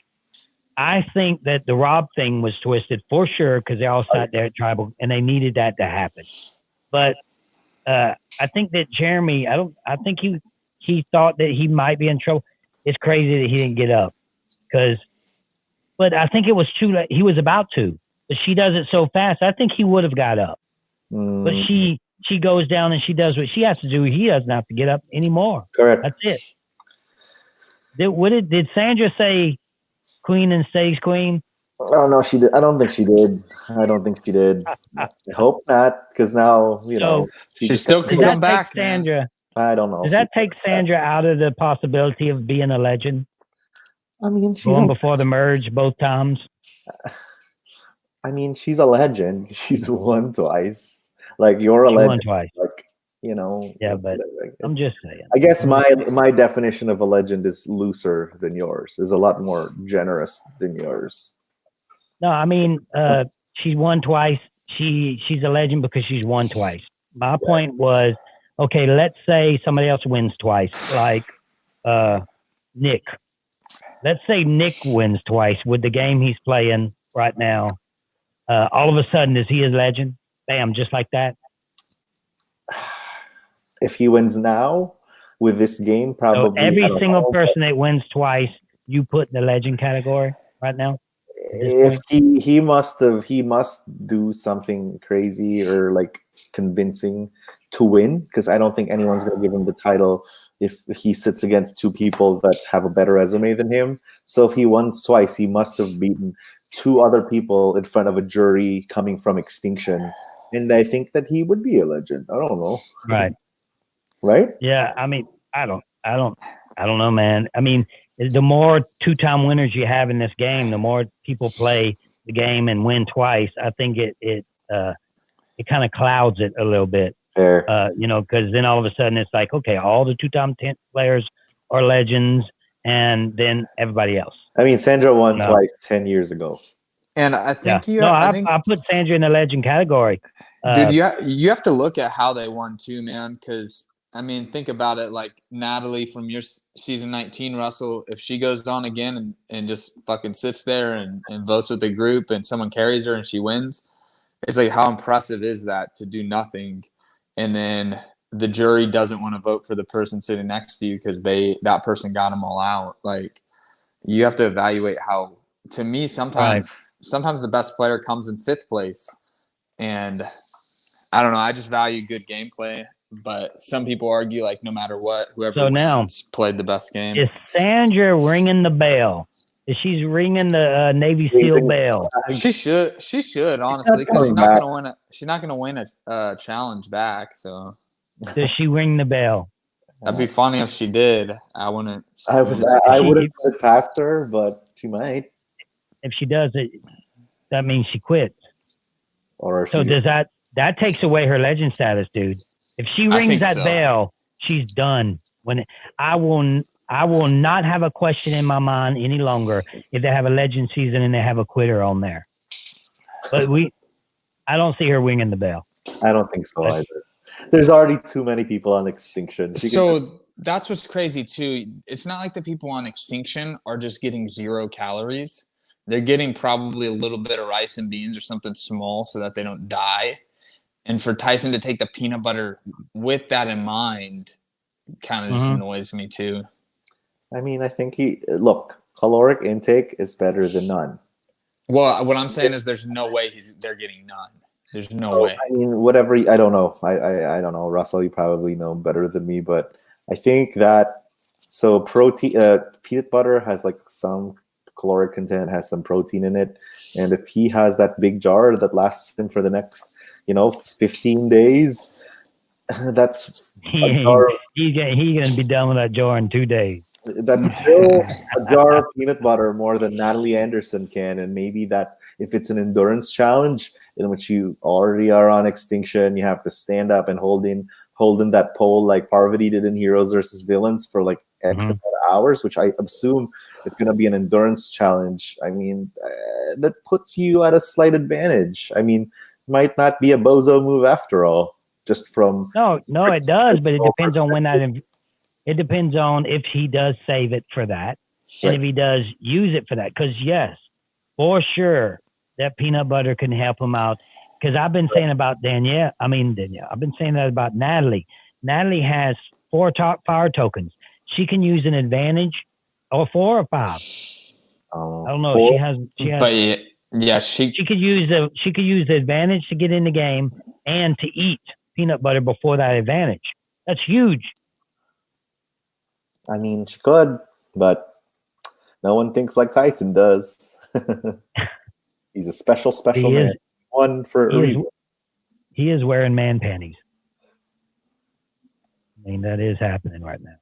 [SPEAKER 1] I think that the Rob thing was twisted for sure because they all sat there at Tribal and they needed that to happen. But I think that Jeremy, I think he thought that he might be in trouble. It's crazy that he didn't get up but I think it was too late. He was about to, but she does it so fast. I think he would have got up, but she goes down and she does what she has to do. He doesn't have to get up anymore.
[SPEAKER 2] Correct.
[SPEAKER 1] That's it. Did Sandra say queen and stays queen?
[SPEAKER 2] Oh no, she did. I don't think she did. I hope not, because now
[SPEAKER 5] she still could come back.
[SPEAKER 1] Sandra,
[SPEAKER 2] I don't know.
[SPEAKER 1] Does that take Sandra out of the possibility of being a legend?
[SPEAKER 2] I mean, she's
[SPEAKER 1] going before the merge both times.
[SPEAKER 2] I mean, she's a legend. She's won twice. Like you're a legend.
[SPEAKER 1] Won twice.
[SPEAKER 2] Like
[SPEAKER 1] Yeah, but I'm just saying.
[SPEAKER 2] I guess my definition of a legend is looser than yours. Is a lot more generous than yours.
[SPEAKER 1] No, I mean, she's won twice. She's a legend because she's won twice. My point was, okay, let's say somebody else wins twice, like Nick. Let's say Nick wins twice with the game he's playing right now. All of a sudden, is he a legend? Bam, just like that.
[SPEAKER 2] If he wins now with this game, probably.
[SPEAKER 1] So every single person that wins twice, you put in the legend category right now.
[SPEAKER 2] If he must do something crazy or like convincing to win, because I don't think anyone's going to give him the title if he sits against two people that have a better resume than him. So if he won twice, he must have beaten two other people in front of a jury coming from extinction. And I think that he would be a legend. I don't know.
[SPEAKER 1] Right.
[SPEAKER 2] Right?
[SPEAKER 1] Yeah. I mean, I don't know, man. I mean, the more two-time winners you have in this game, the more people play the game and win twice. I think it kind of clouds it a little bit.
[SPEAKER 2] Fair.
[SPEAKER 1] Because then all of a sudden it's like, okay, all the two-time players are legends, and then everybody else.
[SPEAKER 2] I mean, Sandra won twice 10 years ago.
[SPEAKER 5] And I think
[SPEAKER 1] I put Sandra in the legend category.
[SPEAKER 5] Dude, you have to look at how they won too, man. Because I mean, think about it. Like Natalie from your season 19, Russell. If she goes on again and just fucking sits there and votes with the group, and someone carries her and she wins, it's like, how impressive is that to do nothing, and then the jury doesn't want to vote for the person sitting next to you because that person got them all out. Like, you have to evaluate how. To me, sometimes the best player comes in fifth place, and I don't know. I just value good gameplay, but some people argue like no matter what, whoever wins played the best game.
[SPEAKER 1] Is Sandra ringing the bell? Is she ringing the Navy SEAL bell?
[SPEAKER 5] She should honestly, because she's not going to win. She's not going to win a challenge back. So
[SPEAKER 1] does she ring the bell?
[SPEAKER 5] That'd be funny if she did. I wouldn't.
[SPEAKER 2] I wouldn't put it past her, but she might.
[SPEAKER 1] If she does it, that means she quits. So does that takes away her legend status, dude? If she rings that bell, she's done. I will not have a question in my mind any longer if they have a legend season and they have a quitter on there. But I don't see her ringing the bell.
[SPEAKER 2] I don't think so either. There's already too many people on extinction.
[SPEAKER 5] So that's what's crazy too. It's not like the people on extinction are just getting 0 calories. They're getting probably a little bit of rice and beans or something small so that they don't die. And for Tyson to take the peanut butter with that in mind kind of just annoys me too.
[SPEAKER 2] I mean, I think caloric intake is better than none.
[SPEAKER 5] Well, what I'm saying is there's no way they're getting none. There's no way.
[SPEAKER 2] I mean, whatever. I don't know. I don't know. Russell, you probably know better than me, but I think that peanut butter has like some caloric content, has some protein in it, and if he has that big jar that lasts him for the next 15 days, that's
[SPEAKER 1] he's gonna be done with that jar in 2 days.
[SPEAKER 2] That's still a jar of peanut butter more than Natalie Anderson can. And maybe that's if it's an endurance challenge in which you already are on extinction, you have to stand up and hold in that pole like Parvati did in Heroes versus Villains for like X amount of hours, which I assume it's going to be an endurance challenge. I mean, that puts you at a slight advantage. I mean, might not be a bozo move after all. Just from
[SPEAKER 1] no, it does, but it depends on when that. It depends on if he does save it for that, and if he does use it for that. Because yes, for sure, that peanut butter can help him out. Because I've been saying about Danielle. I've been saying that about Natalie. Natalie has 4 fire tokens. She can use an advantage, or 4 or 5. I don't know.
[SPEAKER 2] 4?
[SPEAKER 1] She has.
[SPEAKER 5] But yeah, she
[SPEAKER 1] could use the advantage to get in the game and to eat peanut butter before that advantage. That's huge.
[SPEAKER 2] I mean, she could, but no one thinks like Tyson does. He's a special man. One for a reason.
[SPEAKER 1] He is wearing man panties. I mean, that is happening right now.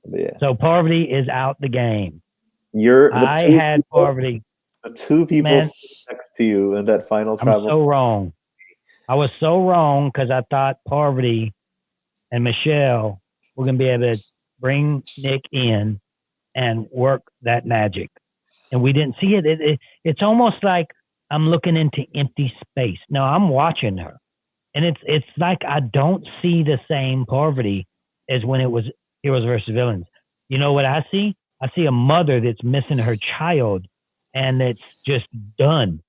[SPEAKER 2] Yeah.
[SPEAKER 1] So Parvati is out the game. Parvati.
[SPEAKER 2] The 2 people next to you in that final travel.
[SPEAKER 1] I'm so wrong. I was so wrong because I thought Parvati and Michelle were going to be able to bring Nick in and work that magic. And we didn't see it. It's almost like I'm looking into empty space. No, I'm watching her. And it's like I don't see the same Parvati as when it was Heroes versus Villains. You know what I see? I see a mother that's missing her child, and it's just done.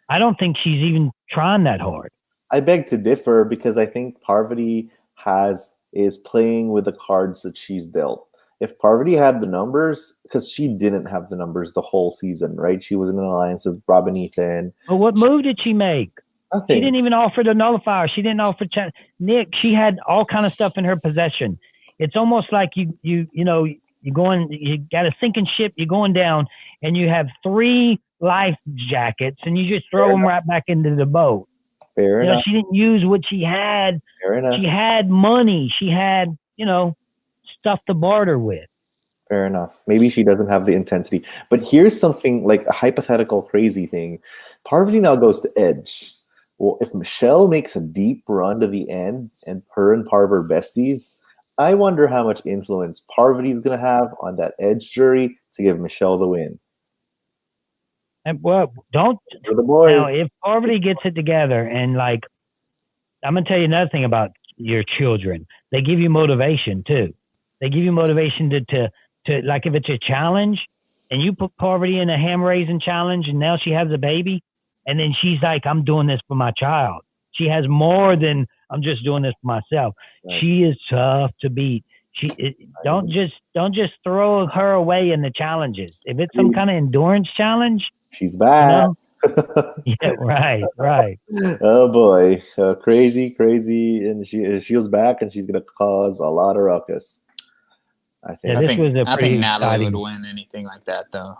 [SPEAKER 1] I don't think she's even trying that hard.
[SPEAKER 2] I beg to differ because I think Parvati is playing with the cards that she's dealt. If Parvati had the numbers, because she didn't have the numbers the whole season, right? She was in an alliance with Robin Ethan.
[SPEAKER 1] But what move did she make? She didn't even offer the nullifier. She didn't offer Nick. She had all kind of stuff in her possession. It's almost like you got a sinking ship. You're going down, and you have 3 life jackets, and you just throw them right back into the boat.
[SPEAKER 2] Fair enough.
[SPEAKER 1] She didn't use what she had.
[SPEAKER 2] Fair enough.
[SPEAKER 1] She had money. She had stuff to barter with.
[SPEAKER 2] Fair enough. Maybe she doesn't have the intensity. But here's something like a hypothetical crazy thing. Parvati now goes to Edge. Well, if Michelle makes a deep run to the end and her and Parv are besties, I wonder how much influence Parvati's going to have on that Edge jury to give Michelle the win.
[SPEAKER 1] And don't
[SPEAKER 2] for the boys.
[SPEAKER 1] Now, if Parvati gets it together and I'm going to tell you another thing about your children. They give you motivation too. They give you motivation to like if it's a challenge and you put Parvati in a ham raising challenge and now she has a baby and then she's like, I'm doing this for my child. She has more than I'm just doing this for myself. Right. She is tough to beat. Don't just throw her away in the challenges. If it's some kind of endurance challenge,
[SPEAKER 2] she's back.
[SPEAKER 1] Yeah, right.
[SPEAKER 2] Oh boy, crazy, and she was back, and she's gonna cause a lot of ruckus. I think.
[SPEAKER 5] I think Natalie would win anything like that, though.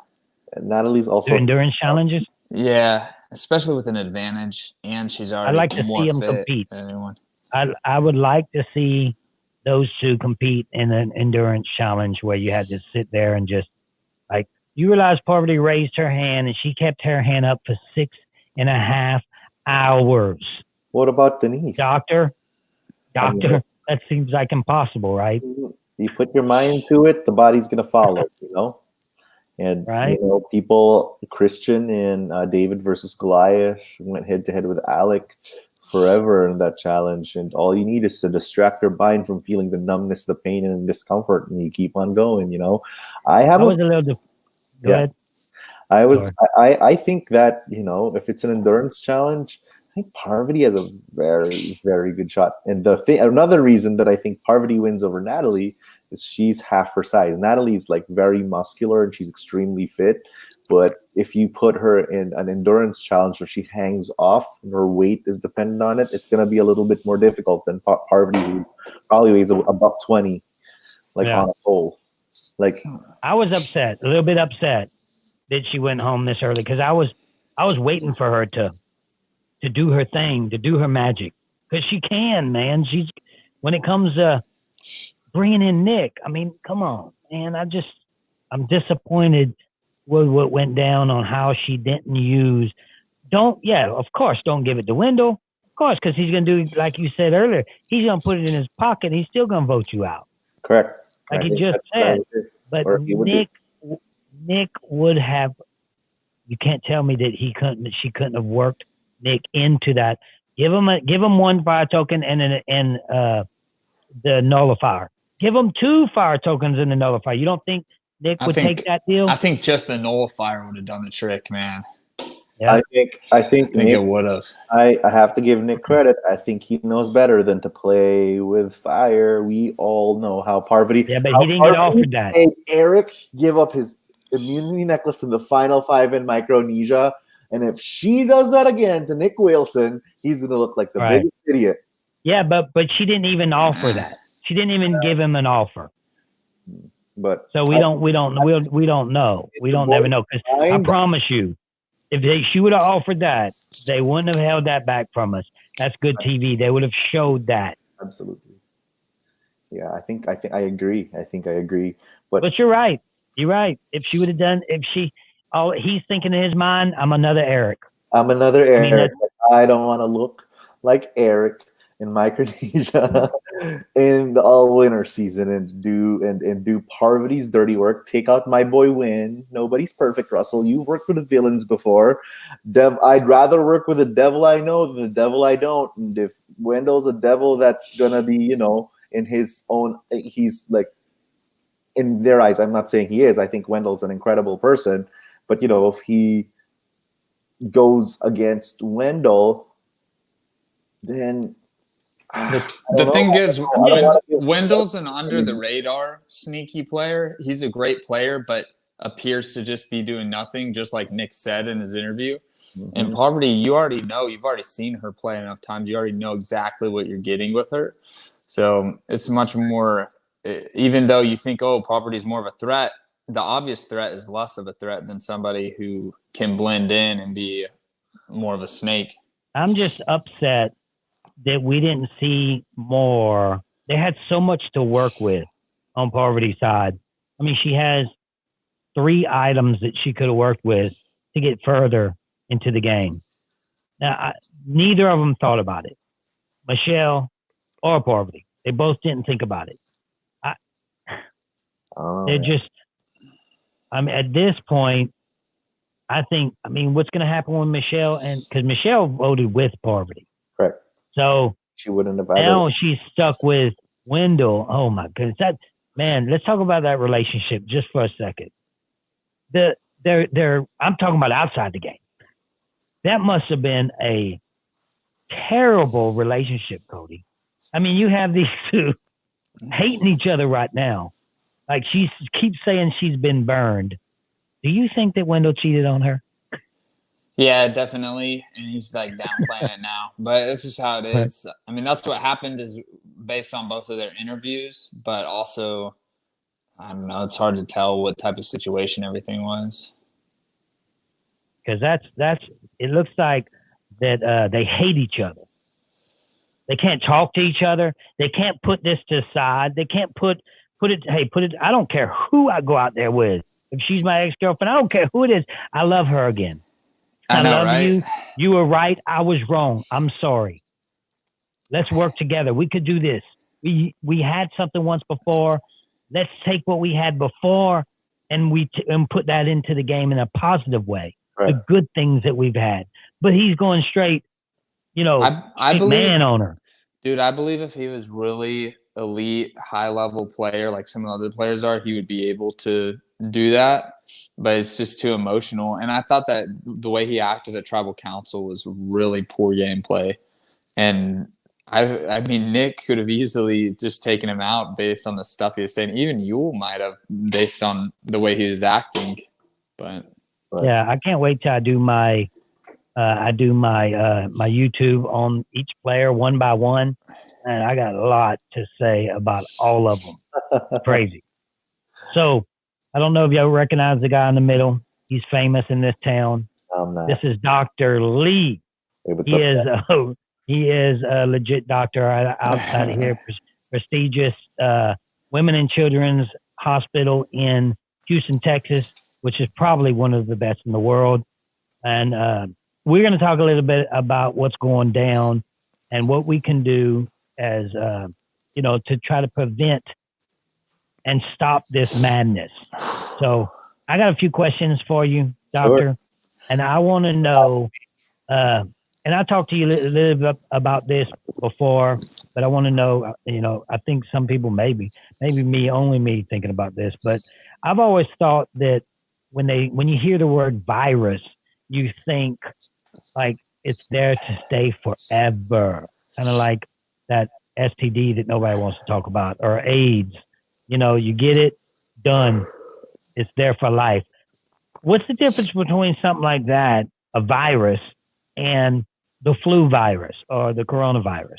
[SPEAKER 2] And Natalie's also
[SPEAKER 1] endurance challenges.
[SPEAKER 5] Yeah, especially with an advantage, and she's already.
[SPEAKER 1] I'd like to see them compete. I would like to see those two compete in an endurance challenge where you had to sit there and just you realize Parvati raised her hand and she kept her hand up for 6.5 hours.
[SPEAKER 2] What about Denise?
[SPEAKER 1] Doctor, that seems like impossible, right?
[SPEAKER 2] You put your mind to it, the body's going to follow, And, people, Christian and David versus Goliath went head to head with Alec forever in that challenge. And all you need is to distract your mind from feeling the numbness, the pain, and discomfort. And you keep on going,
[SPEAKER 1] Go ahead.
[SPEAKER 2] I think that, if it's an endurance challenge, I think Parvati has a very, very good shot. And another reason that I think Parvati wins over Natalie is she's half her size. Natalie's very muscular and she's extremely fit. But if you put her in an endurance challenge where she hangs off and her weight is dependent on it, it's going to be a little bit more difficult than Parvati, who probably weighs about 20, on a pole.
[SPEAKER 1] I was a little bit upset that she went home this early because I was waiting for her to do her thing, to do her magic, because she can, man. When it comes to bringing in Nick, I mean, come on, man. I'm disappointed with what went down on how she didn't use. Of course, don't give it to Wendell, of course, because he's gonna do like you said earlier. He's gonna put it in his pocket. He's still gonna vote you out.
[SPEAKER 2] Correct.
[SPEAKER 1] Like he just said, but Nick would have. You can't tell me that she couldn't have worked Nick into that. Give him one fire token and the nullifier. Give him 2 fire tokens in the nullifier. You don't think Nick would take that deal?
[SPEAKER 5] I think just the nullifier would have done the trick, man.
[SPEAKER 2] Yeah. I think Nick,
[SPEAKER 5] it would have.
[SPEAKER 2] I have to give Nick credit. I think he knows better than to play with fire. We all know how Parvati.
[SPEAKER 1] Yeah, but he didn't get offered that.
[SPEAKER 2] Made Eric give up his immunity necklace in the final 5 in Micronesia, and if she does that again to Nick Wilson, he's gonna look like the biggest idiot.
[SPEAKER 1] Yeah, but she didn't even offer that. She didn't even give him an offer.
[SPEAKER 2] But
[SPEAKER 1] so we don't know. We don't never know, because I promise you, if she would have offered that, they wouldn't have held that back from us. That's good TV. They would have showed that.
[SPEAKER 2] Absolutely. Yeah, I think I agree.
[SPEAKER 1] But you're right. You're right. If she would have done, he's thinking in his mind, I'm another Eric.
[SPEAKER 2] I don't want to look like Eric in Micronesia in the all-winter season and do Parvati's dirty work. Take out my boy Win. Nobody's perfect, Russell. You've worked with villains before. I'd rather work with a devil I know than the devil I don't. And if Wendell's a devil, that's gonna be, in his own. He's in their eyes. I'm not saying he is. I think Wendell's an incredible person, but if he goes against Wendell, then.
[SPEAKER 5] The thing is, Wendell's an under the radar sneaky player. He's a great player, but appears to just be doing nothing, just like Nick said in his interview.
[SPEAKER 2] Mhm.
[SPEAKER 5] And Poverty, you already know, you've already seen her play enough times. You already know exactly what you're getting with her. So it's much more, even though you think, oh, Poverty is more of a threat, the obvious threat is less of a threat than somebody who can blend in and be more of a snake.
[SPEAKER 1] I'm just upset that we didn't see more. They had so much to work with on Poverty's side. I mean, she has 3 items that she could have worked with to get further into the game. Now, neither of them thought about it. Michelle or Poverty. They both didn't think about it. They're just, I mean, at this point, I think, I mean, what's going to happen with Michelle? And because Michelle voted with Poverty.
[SPEAKER 2] Correct.
[SPEAKER 1] So
[SPEAKER 2] she wouldn't have.
[SPEAKER 1] Now she's stuck with Wendell. Oh my goodness. Man, let's talk about that relationship just for a second. I'm talking about outside the game. That must have been a terrible relationship, Cody. I mean, you have these two hating each other right now. Like she keeps saying she's been burned. Do you think that Wendell cheated on her?
[SPEAKER 5] Yeah, definitely. And he's like downplaying it now. But it's just how it is. I mean, that's what happened is based on both of their interviews, but also, I don't know, it's hard to tell what type of situation everything was.
[SPEAKER 1] Because it looks like that they hate each other. They can't talk to each other. They can't put this to the side. They can't put it, I don't care who I go out there with. If she's my ex-girlfriend, I don't care who it is. I love her again.
[SPEAKER 5] I know,
[SPEAKER 1] love
[SPEAKER 5] right?
[SPEAKER 1] you. You were right. I was wrong. I'm sorry. Let's work together. We could do this. We had something once before. Let's take what we had before and put that into the game in a positive way. Right. The good things that we've had. But he's going straight,
[SPEAKER 5] I believe,
[SPEAKER 1] man on her.
[SPEAKER 5] Dude, I believe if he was really elite, high-level player like some of the other players are, he would be able to do that. But it's just too emotional. And I thought that the way he acted at Tribal Council was really poor gameplay. And I mean, Nick could have easily just taken him out based on the stuff he was saying. Even Yule might have, based on the way he was acting. But
[SPEAKER 1] yeah, I can't wait till I do my my YouTube on each player one by one, and I got a lot to say about all of them. Crazy. So I don't know if y'all recognize the guy in the middle. He's famous in this town. This is Dr. Lee. Hey, he is a legit doctor outside of here, prestigious Women and Children's Hospital in Houston, Texas, which is probably one of the best in the world. And we're going to talk a little bit about what's going down and what we can do as, to try to prevent and stop this madness. So I got a few questions for you, Doctor. Sure. And I want to know, and I talked to you a little bit about this before, but I want to know, I think some people maybe only me thinking about this, but I've always thought that when you hear the word virus, you think like it's there to stay forever, kind of like that STD that nobody wants to talk about, or AIDS. You get it, done. It's there for life. What's the difference between something like that, a virus, and the flu virus or the coronavirus?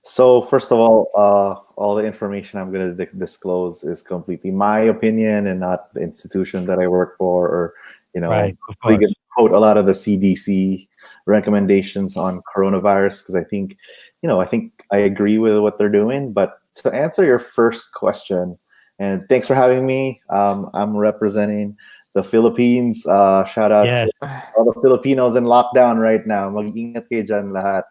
[SPEAKER 2] So first of all the information I'm going to disclose is completely my opinion and not the institution that I work for, or
[SPEAKER 1] right,
[SPEAKER 2] we can quote a lot of the CDC recommendations on coronavirus because I think I agree with what they're doing. But to answer your first question, and thanks for having me. I'm representing the Philippines. Shout out to all the Filipinos in lockdown right now. Mag-ingat kayo dyan lahat.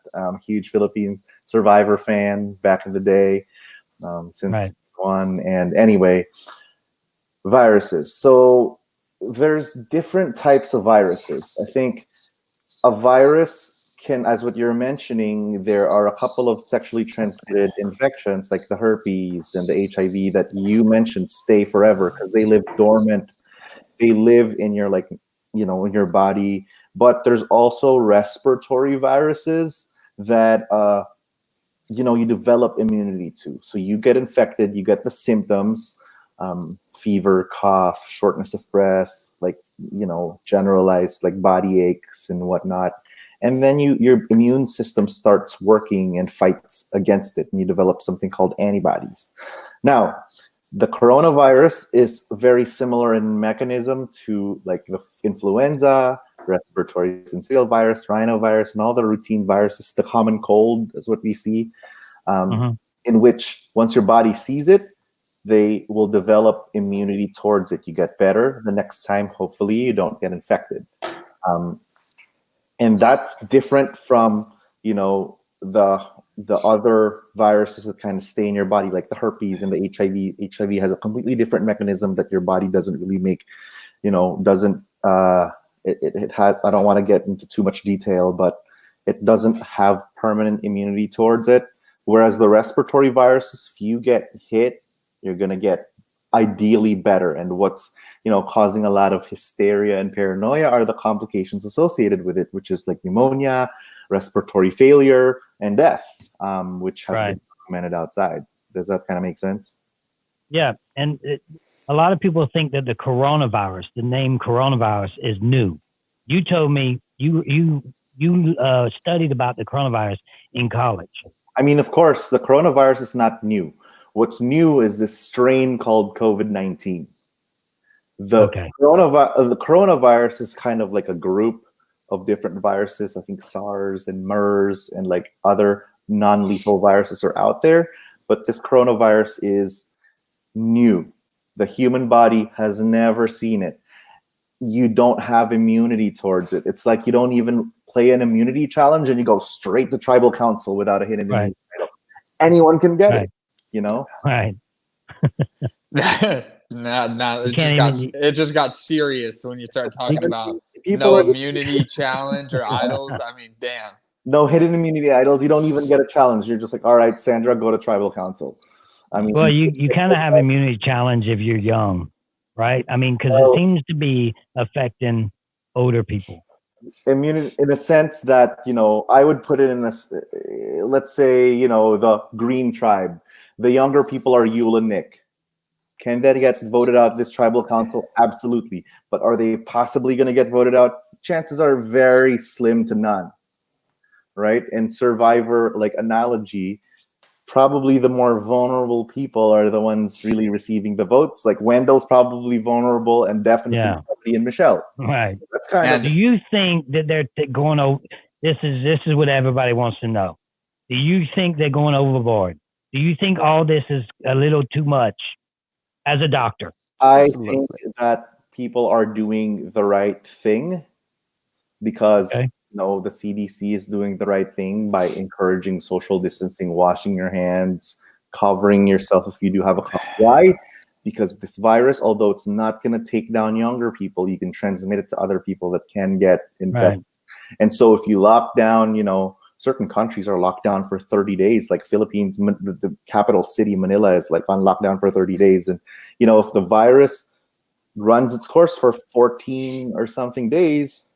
[SPEAKER 2] Huge Philippines Survivor fan back in the day, since one. And anyway, viruses. So there's different types of viruses. I think a virus can, as what you're mentioning, there are a couple of sexually transmitted infections like the herpes and the HIV that you mentioned stay forever because they live dormant. They live in your in your body. But there's also respiratory viruses that you develop immunity to. So you get infected, you get the symptoms. fever, cough, shortness of breath, like, generalized like body aches and whatnot. And then your immune system starts working and fights against it, and you develop something called antibodies. Now, the coronavirus is very similar in mechanism to like the influenza, respiratory syncytial virus, rhinovirus, and all the routine viruses. The common cold is what we see, in which once your body sees it, they will develop immunity towards it. You get better the next time. Hopefully, you don't get infected. And that's different from, the other viruses that kind of stay in your body, like the herpes and the HIV. HIV has a completely different mechanism that your body doesn't really make, doesn't, it has, I don't want to get into too much detail, but it doesn't have permanent immunity towards it. Whereas the respiratory viruses, if you get hit, you're going to get ideally better. And what's, causing a lot of hysteria and paranoia are the complications associated with it, which is like pneumonia, respiratory failure, and death, which has been documented outside. Does that kind of make sense? Yeah.
[SPEAKER 1] And a lot of people think that the name coronavirus is new. You told me you studied about the coronavirus in college.
[SPEAKER 2] I mean, of course, the coronavirus is not new. What's new is this strain called COVID-19. The coronavirus is kind of like a group of different viruses. I think SARS and MERS and like other non-lethal viruses are out there, but this coronavirus is new. The human body has never seen it. You don't have immunity towards it. It's like you don't even play an immunity challenge and you go straight to tribal council without a hidden immunity title. Anyone can get it,
[SPEAKER 1] Right.
[SPEAKER 5] No, it just got serious when you start talking about immunity challenge or idols. I mean, damn.
[SPEAKER 2] No hidden immunity idols. You don't even get a challenge. You're just like, all right, Sandra, go to tribal council. I mean,
[SPEAKER 1] well, you kind of have immunity challenge if you're young, right? I mean, because it seems to be affecting older people.
[SPEAKER 2] Immunity, in a sense that, I would put it in let's say, the green tribe. The younger people are Yule and Nick. Can they get voted out of this tribal council? Absolutely. But are they possibly going to get voted out? Chances are very slim to none, right? And Survivor, like analogy, probably the more vulnerable people are the ones really receiving the votes. Like Wendell's probably vulnerable, and definitely Becky and Michelle.
[SPEAKER 1] Right.
[SPEAKER 2] That's kind of.
[SPEAKER 1] Do you think that they're going over? This is what everybody wants to know. Do you think they're going overboard? Do you think all this is a little too much? As a doctor,
[SPEAKER 2] I think that people are doing the right thing because the CDC is doing the right thing by encouraging social distancing, washing your hands, covering yourself if you do have a cough. Why? Because this virus, although it's not going to take down younger people, you can transmit it to other people that can get infected. Right. And so if you lock down, certain countries are locked down for 30 days, like Philippines, the capital city, Manila, is like on lockdown for 30 days. And, if the virus runs its course for 14 or something days,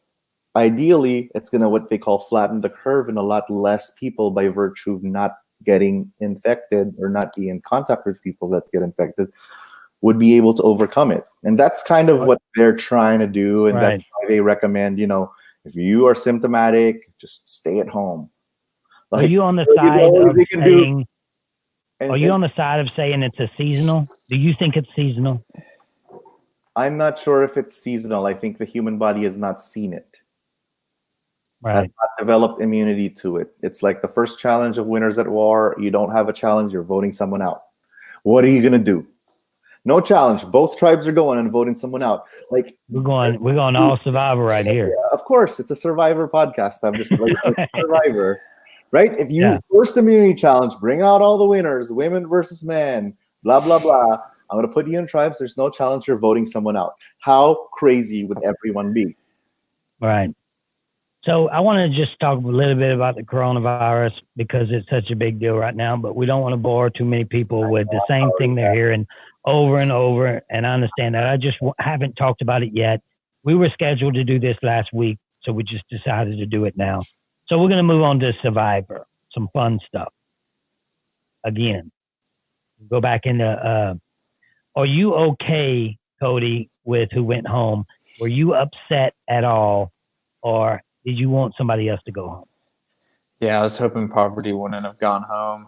[SPEAKER 2] ideally, it's going to what they call flatten the curve, and a lot less people, by virtue of not getting infected or not being in contact with people that get infected, would be able to overcome it. And that's kind of what they're trying to do. And that's why they recommend, if you are symptomatic, just stay at home.
[SPEAKER 1] Are you on the side of saying? Are you on the side of saying it's a seasonal? Do you think it's seasonal?
[SPEAKER 2] I'm not sure if it's seasonal. I think the human body has not seen it.
[SPEAKER 1] Right.
[SPEAKER 2] Has not developed immunity to it. It's like the first challenge of Winners at War. You don't have a challenge. You're voting someone out. What are you gonna do? No challenge. Both tribes are going and voting someone out. Like
[SPEAKER 1] we're going all Survivor right here.
[SPEAKER 2] Yeah, of course, it's a Survivor podcast. I'm just Survivor. Right? If you first immunity challenge, bring out all the winners, women versus men, blah, blah, blah. I'm going to put you in tribes. There's no challenge. You're voting someone out. How crazy would everyone be?
[SPEAKER 1] Right. So I want to just talk a little bit about the coronavirus because it's such a big deal right now, but we don't want to bore too many people with the same thing they're hearing over and over. And I understand that. I just haven't talked about it yet. We were scheduled to do this last week, so we just decided to do it now. So we're going to move on to Survivor, some fun stuff. Again, go back into are you okay, Cody, with who went home? Were you upset at all, or did you want somebody else to go home?
[SPEAKER 5] Yeah, I was hoping Poverty wouldn't have gone home.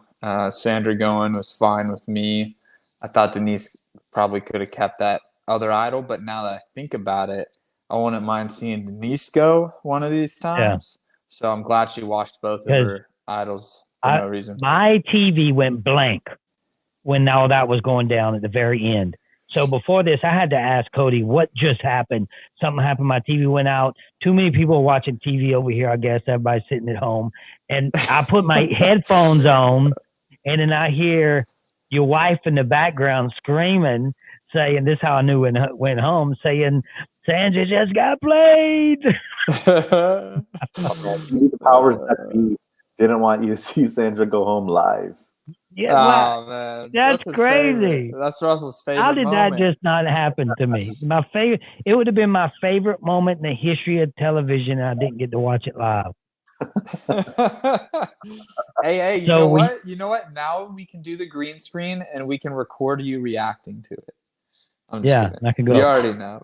[SPEAKER 5] Sandra going was fine with me. I thought Denise probably could have kept that other idol, but now that I think about it, I wouldn't mind seeing Denise go one of these times. So I'm glad she watched both of her idols for no reason.
[SPEAKER 1] My TV went blank when all that was going down at the very end. So before this, I had to ask Cody, what just happened? Something happened. My TV went out. Too many people are watching TV over here, I guess. Everybody's sitting at home. And I put my headphones on, and then I hear your wife in the background screaming, saying, this is how I knew when I went home, saying, Sandra just got played.
[SPEAKER 2] The powers that be didn't want you to see Sandra go home live.
[SPEAKER 1] Yeah,
[SPEAKER 5] oh man,
[SPEAKER 1] that's crazy.
[SPEAKER 5] That's Russell's favorite.
[SPEAKER 1] How did
[SPEAKER 5] moment.
[SPEAKER 1] that just not happen to me? My favorite. It would have been my favorite moment in the history of television, and I didn't get to watch it live.
[SPEAKER 5] hey, you know what? You know what? Now we can do the green screen, and we can record you reacting to it. I'm just kidding.
[SPEAKER 1] I can go.
[SPEAKER 5] You already know.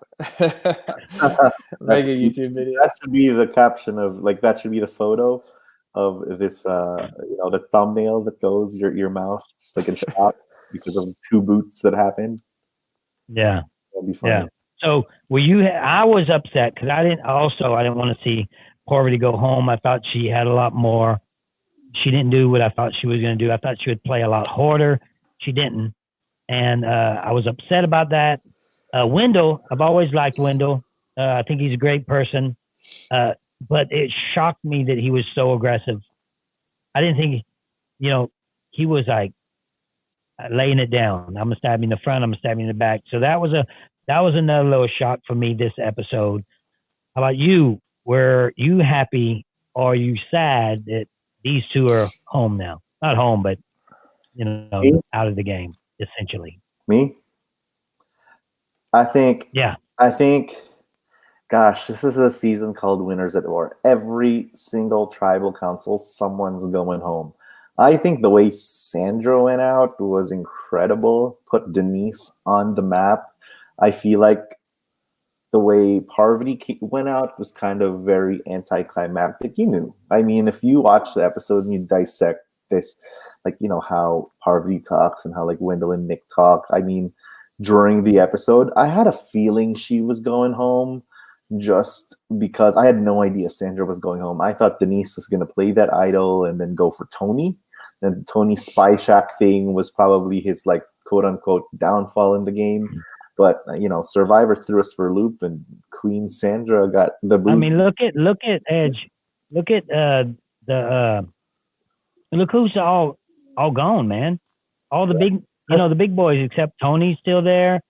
[SPEAKER 5] Make a YouTube video.
[SPEAKER 2] That should be the caption of that should be the photo of this the thumbnail that goes your mouth just like in shot because of 2 boots that happened.
[SPEAKER 1] Yeah.
[SPEAKER 2] That'd be funny.
[SPEAKER 1] Yeah. So I was upset because I didn't want to see Poverty go home. I thought she had a lot more. She didn't do what I thought she was going to do. I thought she would play a lot harder. She didn't. And I was upset about that. Wendell, I've always liked Wendell. I think he's a great person. But it shocked me that he was so aggressive. I didn't think, he was like laying it down. I'm gonna stab you in the front. I'm gonna stab you in the back. So that was another little shock for me this episode. How about you? Were you happy or are you sad that these 2 are home now? Not home, but out of the game essentially.
[SPEAKER 2] Me? I think.
[SPEAKER 1] Yeah.
[SPEAKER 2] Gosh, this is a season called Winners at War. Every single tribal council, someone's going home. I think the way Sandra went out was incredible. Put Denise on the map. I feel like the way Parvati went out was kind of very anticlimactic. You knew. I mean, if you watch the episode and you dissect this, how Parvati talks and how Wendell and Nick talk. I mean, during the episode, I had a feeling she was going home. Just because I had no idea Sandra was going home. I thought Denise was going to play that idol and then go for Tony. Then Tony's Spy Shack thing was probably his quote unquote downfall in the game. But Survivor threw us for a loop, and Queen Sandra got the boot.
[SPEAKER 1] I mean, look at Edge. Look at look who's all gone, man. All the big the big boys except Tony's still there.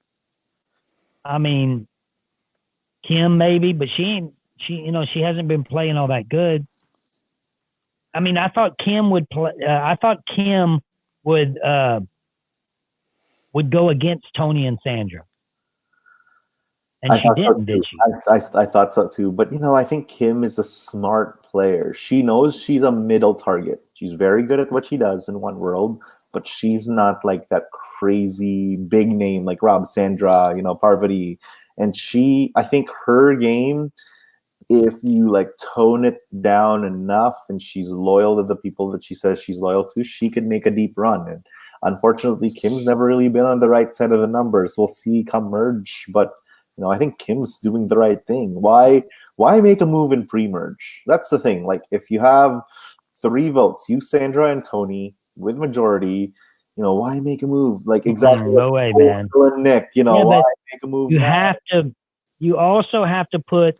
[SPEAKER 1] I mean, Kim maybe, but she hasn't been playing all that good. I mean, I thought Kim would play. I thought Kim would go against Tony and Sandra, and she didn't, did she?
[SPEAKER 2] I thought so too. But I think Kim is a smart player. She knows she's a middle target. She's very good at what she does in One World, but she's not like that crazy big name like Rob, Sandra, Parvati. And I think her game, if you tone it down enough and she's loyal to the people that she says she's loyal to, she could make a deep run. And unfortunately, Kim's never really been on the right side of the numbers. We'll see come merge. But, I think Kim's doing the right thing. Why make a move in pre-merge? That's the thing. If you have 3 votes, you, Sandra, and Tony with majority, why make a move? Exactly.
[SPEAKER 1] No way, man.
[SPEAKER 2] Nick, why make a move?
[SPEAKER 1] You also have to put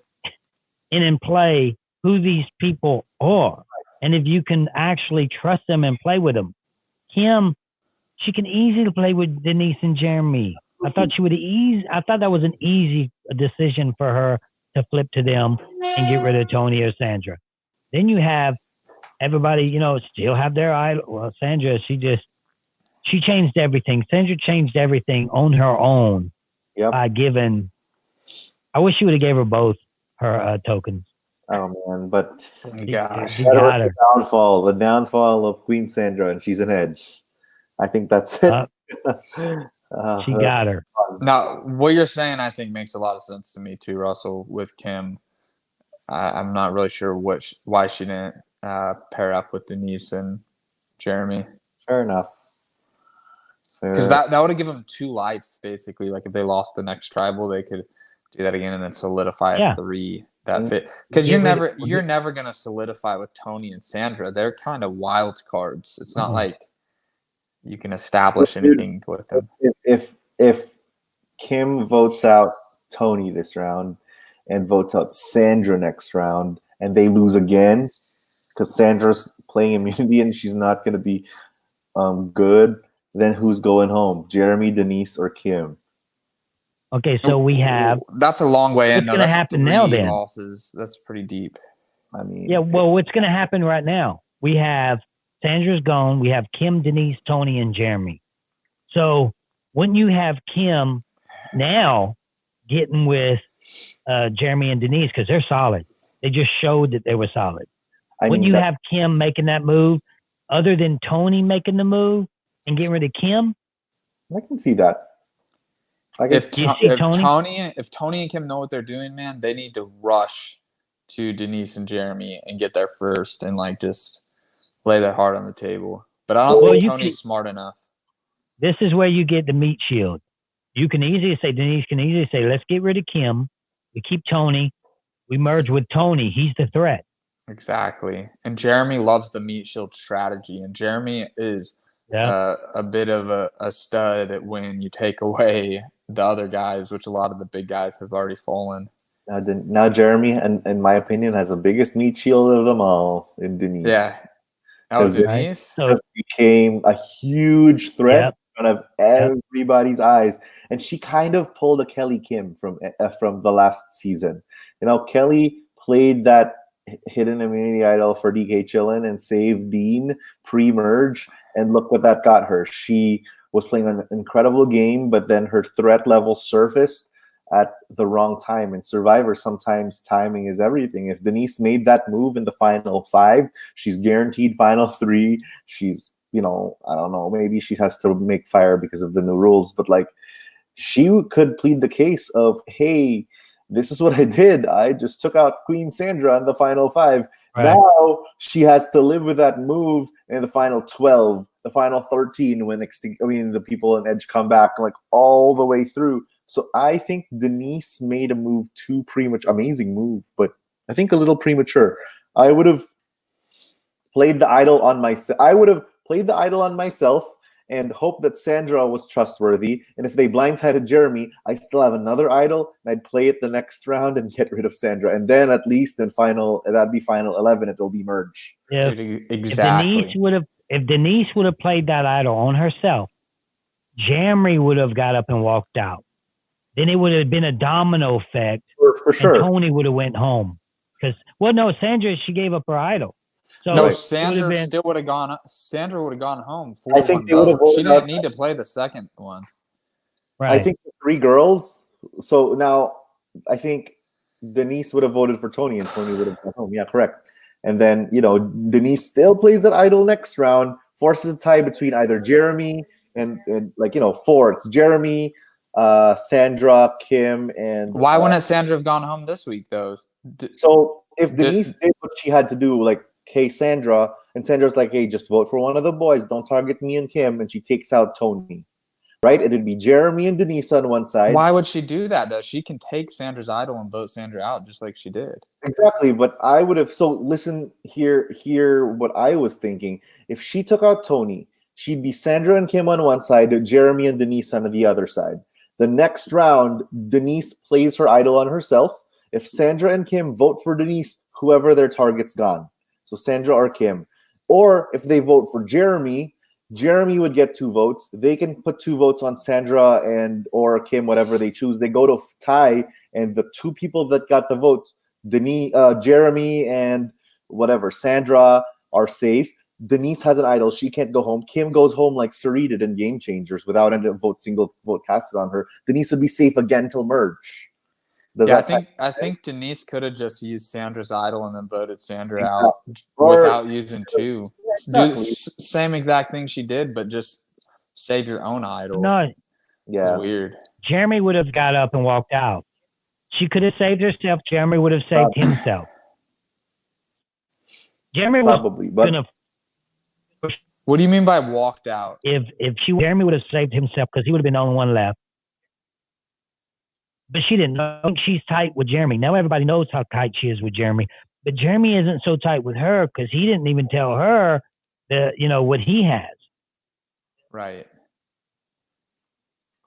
[SPEAKER 1] in play who these people are. And if you can actually trust them and play with them. Kim, she can easily play with Denise and Jeremy. I thought that was an easy decision for her to flip to them and get rid of Tony or Sandra. Then you have everybody, still have their idol. Well, Sandra, she changed everything. Sandra changed everything on her own by giving. I wish she would have gave her both her tokens.
[SPEAKER 2] Oh man, but
[SPEAKER 5] gosh,
[SPEAKER 2] the downfall of Queen Sandra, and she's an edge. I think that's it.
[SPEAKER 1] She got her.
[SPEAKER 5] Now, what you're saying, I think, makes a lot of sense to me too, Russell. With Kim, I'm not really sure why she didn't pair up with Denise and Jeremy.
[SPEAKER 2] Fair enough.
[SPEAKER 5] Because that would have given them 2 lives, basically. Like, if they lost the next tribal, they could do that again and then solidify at 3 that fit. Because you're never going to solidify with Tony and Sandra. They're kind of wild cards. It's not like you can establish anything with them.
[SPEAKER 2] If Kim votes out Tony this round and votes out Sandra next round, and they lose again because Sandra's playing immunity and she's not going to be good, then who's going home? Jeremy, Denise, or Kim?
[SPEAKER 1] Okay, so we have.
[SPEAKER 5] That's a long way in.
[SPEAKER 1] What's going to happen now? Then
[SPEAKER 5] losses. That's pretty deep.
[SPEAKER 2] I mean,
[SPEAKER 1] yeah. Well, what's going to happen right now? We have Sandra's gone. We have Kim, Denise, Tony, and Jeremy. So wouldn't you have Kim now getting with Jeremy and Denise because they're solid? They just showed that they were solid. Wouldn't you have Kim making that move, other than Tony making the move and getting rid of Kim?
[SPEAKER 2] I can see that.
[SPEAKER 5] If Tony and Kim know what they're doing, man, they need to rush to Denise and Jeremy and get there first and like just lay their heart on the table. But I don't think Tony's smart enough.
[SPEAKER 1] This is where you get the meat shield. You can easily say, Denise can easily say, let's get rid of Kim. We keep Tony. We merge with Tony. He's the threat.
[SPEAKER 5] Exactly. And Jeremy loves the meat shield strategy. And Jeremy is a bit of a stud when you take away the other guys, which a lot of the big guys have already fallen.
[SPEAKER 2] Now Jeremy, in my opinion, has the biggest meat shield of them all in Denise.
[SPEAKER 5] Yeah. That was Denise.
[SPEAKER 2] So became a huge threat in front of everybody's eyes. And she kind of pulled a Kelly Kim from the last season. You know, Kelly played that hidden immunity idol for DK Chillin and saved Dean pre-merge. And look what that got her. She was playing an incredible game, but then her threat level surfaced at the wrong time. In Survivor, sometimes timing is everything. If Denise made that move in the final 5, she's guaranteed final 3. She's, I don't know, maybe she has to make fire because of the new rules, but like she could plead the case of, hey, this is what I did. I just took out Queen Sandra in the final 5. Right. Now she has to live with that move in the final 12, the final 13 when the people in Edge come back, like all the way through. So I think Denise made a move too premature. Amazing move, but I think a little premature. I would have played the idol on myself. And hope that Sandra was trustworthy. And if they blindsided Jeremy, I still have another idol, and I'd play it the next round and get rid of Sandra. And then at least in that'd be final 11. It'll be merge.
[SPEAKER 5] Exactly.
[SPEAKER 1] If Denise would have played that idol on herself, Jeremy would have got up and walked out. Then it would have been a domino effect.
[SPEAKER 2] For sure.
[SPEAKER 1] And Tony would have went home. Sandra, she gave up her idol. So
[SPEAKER 5] no, Sandra still would have gone. Sandra would have gone home.
[SPEAKER 2] I think they would have.
[SPEAKER 5] She didn't need to play the second one.
[SPEAKER 1] Right.
[SPEAKER 2] I think the 3 girls. So now I think Denise would have voted for Tony, and Tony would have gone home. Yeah, correct. And then Denise still plays that idol next round, forces a tie between either Jeremy and 4. It's Jeremy, Sandra, Kim, and.
[SPEAKER 5] Why wouldn't Sandra have gone home this week, though?
[SPEAKER 2] So if Denise did what she had to do, like, hey, Sandra, and Sandra's like, hey, just vote for one of the boys. Don't target me and Kim. And she takes out Tony, right? It'd be Jeremy and Denise on one side.
[SPEAKER 5] Why would she do that, though? She can take Sandra's idol and vote Sandra out just like she did.
[SPEAKER 2] Exactly. But I would have, so listen, hear what I was thinking. If she took out Tony, she'd be Sandra and Kim on one side, Jeremy and Denise on the other side. The next round, Denise plays her idol on herself. If Sandra and Kim vote for Denise, whoever their target's gone. So Sandra or Kim. Or if they vote for Jeremy, Jeremy would get 2 votes. They can put 2 votes on Sandra or Kim, whatever they choose. They go to tie, and the 2 people that got the votes, Jeremy and Sandra, are safe. Denise has an idol. She can't go home. Kim goes home like Suri did in Game Changers without a single vote casted on her. Denise would be safe again till merge.
[SPEAKER 5] I think Denise could have just used Sandra's idol and then voted Sandra out without using 2. Do the same exact thing she did, but just save your own idol.
[SPEAKER 1] No,
[SPEAKER 2] Yeah.
[SPEAKER 5] It's weird.
[SPEAKER 1] Jeremy would have got up and walked out. She could have saved herself. Jeremy would have saved himself. Jeremy was
[SPEAKER 2] Probably, but
[SPEAKER 1] gonna.
[SPEAKER 5] What do you mean by walked out?
[SPEAKER 1] If Jeremy would have saved himself because he would have been the only one left. But she didn't know she's tight with Jeremy. Now everybody knows how tight she is with Jeremy. But Jeremy isn't so tight with her because he didn't even tell her that, you know, what he has.
[SPEAKER 5] Right.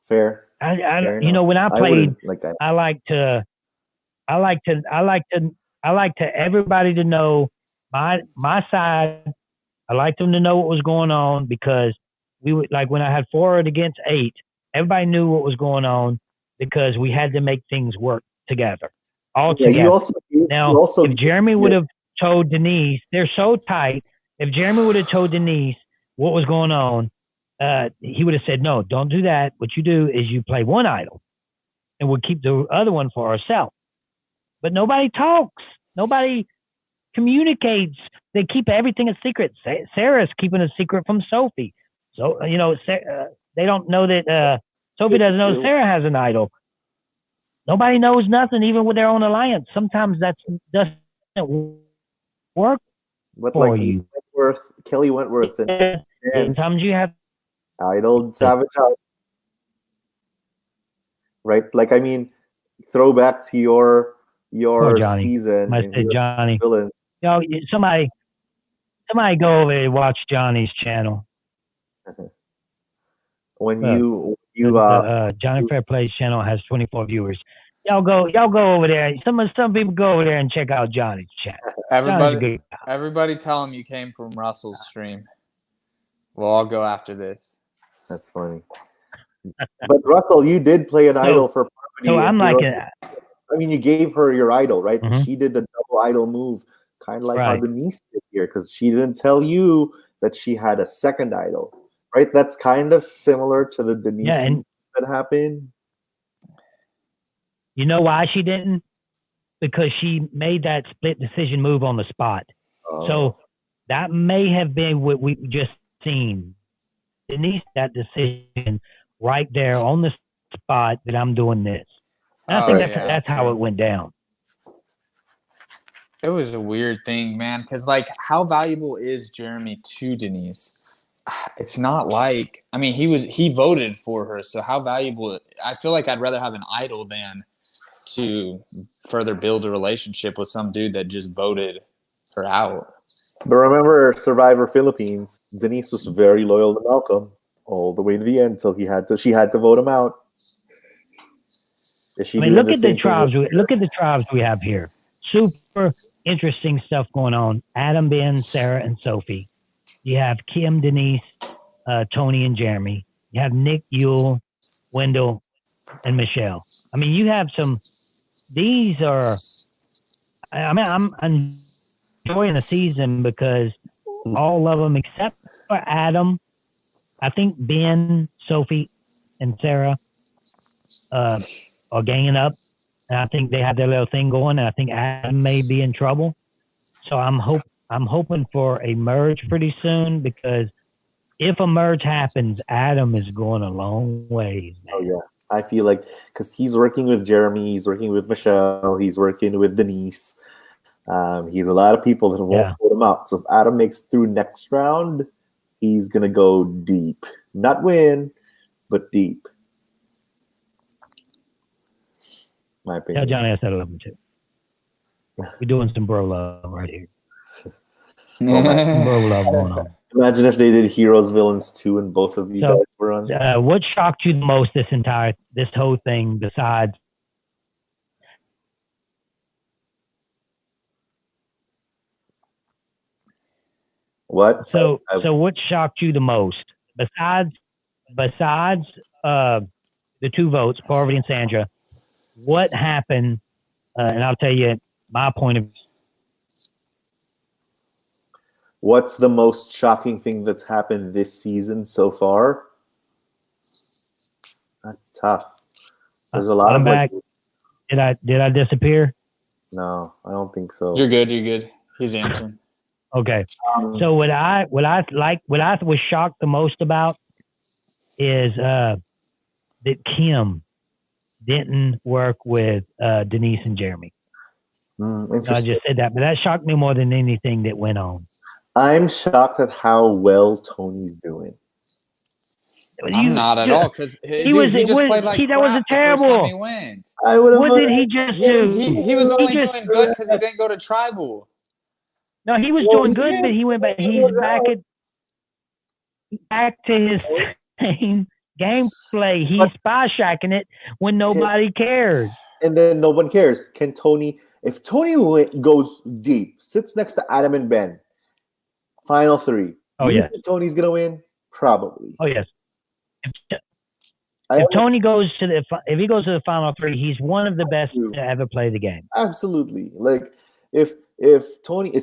[SPEAKER 2] fair.
[SPEAKER 1] Fair you know, when I played,
[SPEAKER 2] like that.
[SPEAKER 1] I like everybody to know my side. I like them to know what was going on because we would, like when I had 4 against 8, everybody knew what was going on because we had to make things work together. All together. If Jeremy would have told Denise, they're so tight. If Jeremy would have told Denise what was going on, he would have said, no, don't do that. What you do is you play one idol and we'll keep the other one for ourselves. But nobody talks. Nobody communicates. They keep everything a secret. Sarah's keeping a secret from Sophie. So, you know, they don't know that Sophie doesn't know Sarah has an idol. Nobody knows nothing, even with their own alliance. Sometimes that doesn't work for you.
[SPEAKER 2] Kelly Wentworth, and
[SPEAKER 1] sometimes you have
[SPEAKER 2] idol Savage out. Right? Like, I mean, throwback to your season.
[SPEAKER 1] I said Johnny. You know, somebody go over and watch Johnny's channel.
[SPEAKER 2] When
[SPEAKER 1] Johnny Fair Play's channel has 24 viewers. Y'all go over there. Some people go over there and check out Johnny's channel.
[SPEAKER 5] Everybody tell him you came from Russell's stream. We'll all go after this.
[SPEAKER 2] That's funny. But Russell, you did play an idol for Parvati.
[SPEAKER 1] So I'm like,
[SPEAKER 2] I mean, you gave her your idol, right? Mm-hmm. She did the double idol move, kind of like how Denise did here, because she didn't tell you that she had a second idol, right? That's kind of similar to the Denise that happened.
[SPEAKER 1] You know why she didn't? Because she made that split decision move on the spot. Oh. So that may have been what we just seen. Denise, that decision right there on the spot that I'm doing this. And I think that's how it went down.
[SPEAKER 5] It was a weird thing, man, because, like, how valuable is Jeremy to Denise? It's not like, I mean, he voted for her, so how valuable? I feel like I'd rather have an idol than to further build a relationship with some dude that just voted her out.
[SPEAKER 2] But remember, Survivor Philippines, Denise was very loyal to Malcolm all the way to the end until she had to vote him out.
[SPEAKER 1] Look at the tribes. Look at the tribes we have here. Super interesting stuff going on. Adam, Ben, Sarah, and Sophie. You have Kim, Denise, Tony, and Jeremy. You have Nick, Yule, Wendell, and Michelle. I mean, you have some. These are. I mean, I'm enjoying the season because all of them except for Adam, I think Ben, Sophie, and Sarah are ganging up. And I think they have their little thing going, and I think Adam may be in trouble. So I'm hoping for a merge pretty soon, because if a merge happens, Adam is going a long ways, man.
[SPEAKER 2] Oh yeah, I feel like, because he's working with Jeremy, he's working with Michelle, he's working with Denise. He's a lot of people that won't put him out. So if Adam makes through next round, he's gonna go deep, not win, but deep. My opinion.
[SPEAKER 1] Tell Johnny I said I love him too. We're doing some bro love right here. Bro love going on.
[SPEAKER 2] Imagine if they did Heroes Villains 2 and both of you guys were on.
[SPEAKER 1] What shocked you the most this whole thing besides?
[SPEAKER 2] What?
[SPEAKER 1] So what shocked you the most besides the 2 votes, Parvati and Sandra? What happened? And I'll tell you my point of view.
[SPEAKER 2] What's the most shocking thing that's happened this season so far? That's tough. There's a lot
[SPEAKER 1] I'm back. Did I disappear?
[SPEAKER 2] No, I don't think so.
[SPEAKER 5] You're good. He's answering.
[SPEAKER 1] Okay. So what I was shocked the most about is that Kim didn't work with Denise and Jeremy. I just said that, but that shocked me more than anything that went on.
[SPEAKER 2] I'm shocked at how well Tony's doing.
[SPEAKER 5] I'm not at all because he just played like crap
[SPEAKER 1] that was
[SPEAKER 5] the first time he went.
[SPEAKER 1] What did he just do?
[SPEAKER 5] He was only doing good because he didn't go to tribal.
[SPEAKER 1] No, he was doing good, but he went back. He's back to his same gameplay. He's spy shacking it when nobody cares.
[SPEAKER 2] And then no one cares. If Tony goes deep, sits next to Adam and Ben, final 3.
[SPEAKER 1] Oh yeah,
[SPEAKER 2] Tony's gonna win, probably.
[SPEAKER 1] Oh yes. If Tony goes to the final 3, he's one of the best to ever play the game.
[SPEAKER 2] Absolutely. Like if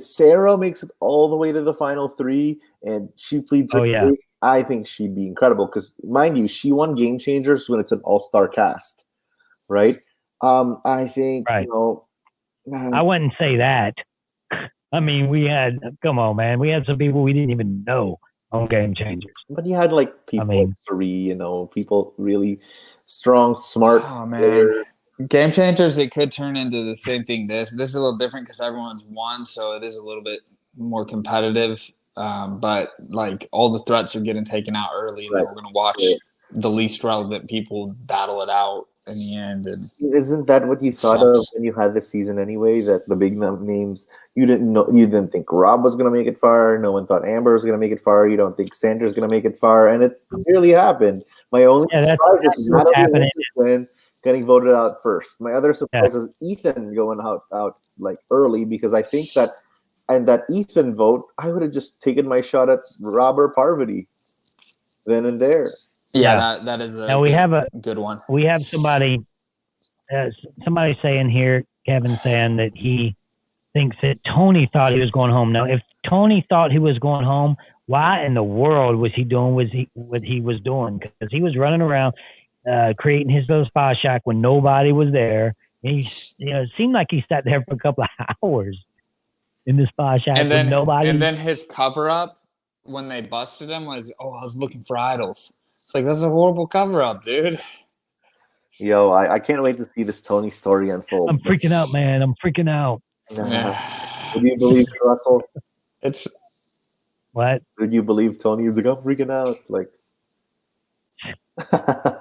[SPEAKER 2] Sarah makes it all the way to the final 3 and she pleads her case, I think she'd be incredible because, mind you, she won Game Changers when it's an all-star cast, right? I think
[SPEAKER 1] I wouldn't say that. I mean, come on, man. We had some people we didn't even know on Game Changers.
[SPEAKER 2] But you had like people like 3, people really strong, smart.
[SPEAKER 5] Oh man. Game Changers, it could turn into the same thing. This is a little different because everyone's won, so it is a little bit more competitive. But like all the threats are getting taken out early, and then we're going to watch the least relevant people battle it out in the end. And
[SPEAKER 2] isn't that what you thought of when you had this season anyway? That the big names you didn't think Rob was going to make it far. No one thought Amber was going to make it far. You don't think Sandra's going to make it far, and it really happened. My only surprise is not happening. Getting voted out first. My other surprise is Ethan going out like early because I think that Ethan vote, I would have just taken my shot at Rob or Parvati then and there.
[SPEAKER 5] Yeah, that is a good one.
[SPEAKER 1] We have somebody saying here, Kevin saying that he thinks that Tony thought he was going home. Now, if Tony thought he was going home, why in the world was he doing what he was doing? Because he was running around creating his little spy shack when nobody was there. And it seemed like he sat there for a couple of hours in the spy shack with nobody.
[SPEAKER 5] And then his cover up when they busted him was, I was looking for idols. It's like, that's a horrible cover up, dude.
[SPEAKER 2] Yo, I can't wait to see this Tony story unfold.
[SPEAKER 1] I'm freaking out, man. I'm freaking out.
[SPEAKER 2] What do you believe, Russell?
[SPEAKER 5] It's
[SPEAKER 1] what?
[SPEAKER 2] Did you believe Tony? He's like, I'm freaking out. Like,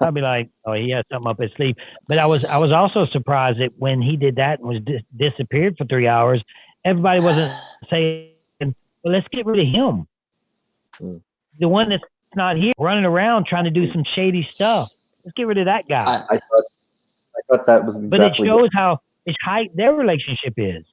[SPEAKER 1] I'd be like, oh, he has something up his sleeve. But I was also surprised that when he did that and was disappeared for 3 hours, everybody wasn't saying, well, let's get rid of him. The one that's not here, running around trying to do some shady stuff. Let's get rid of that guy.
[SPEAKER 2] I thought that was exactly.
[SPEAKER 1] But it shows how tight their relationship is.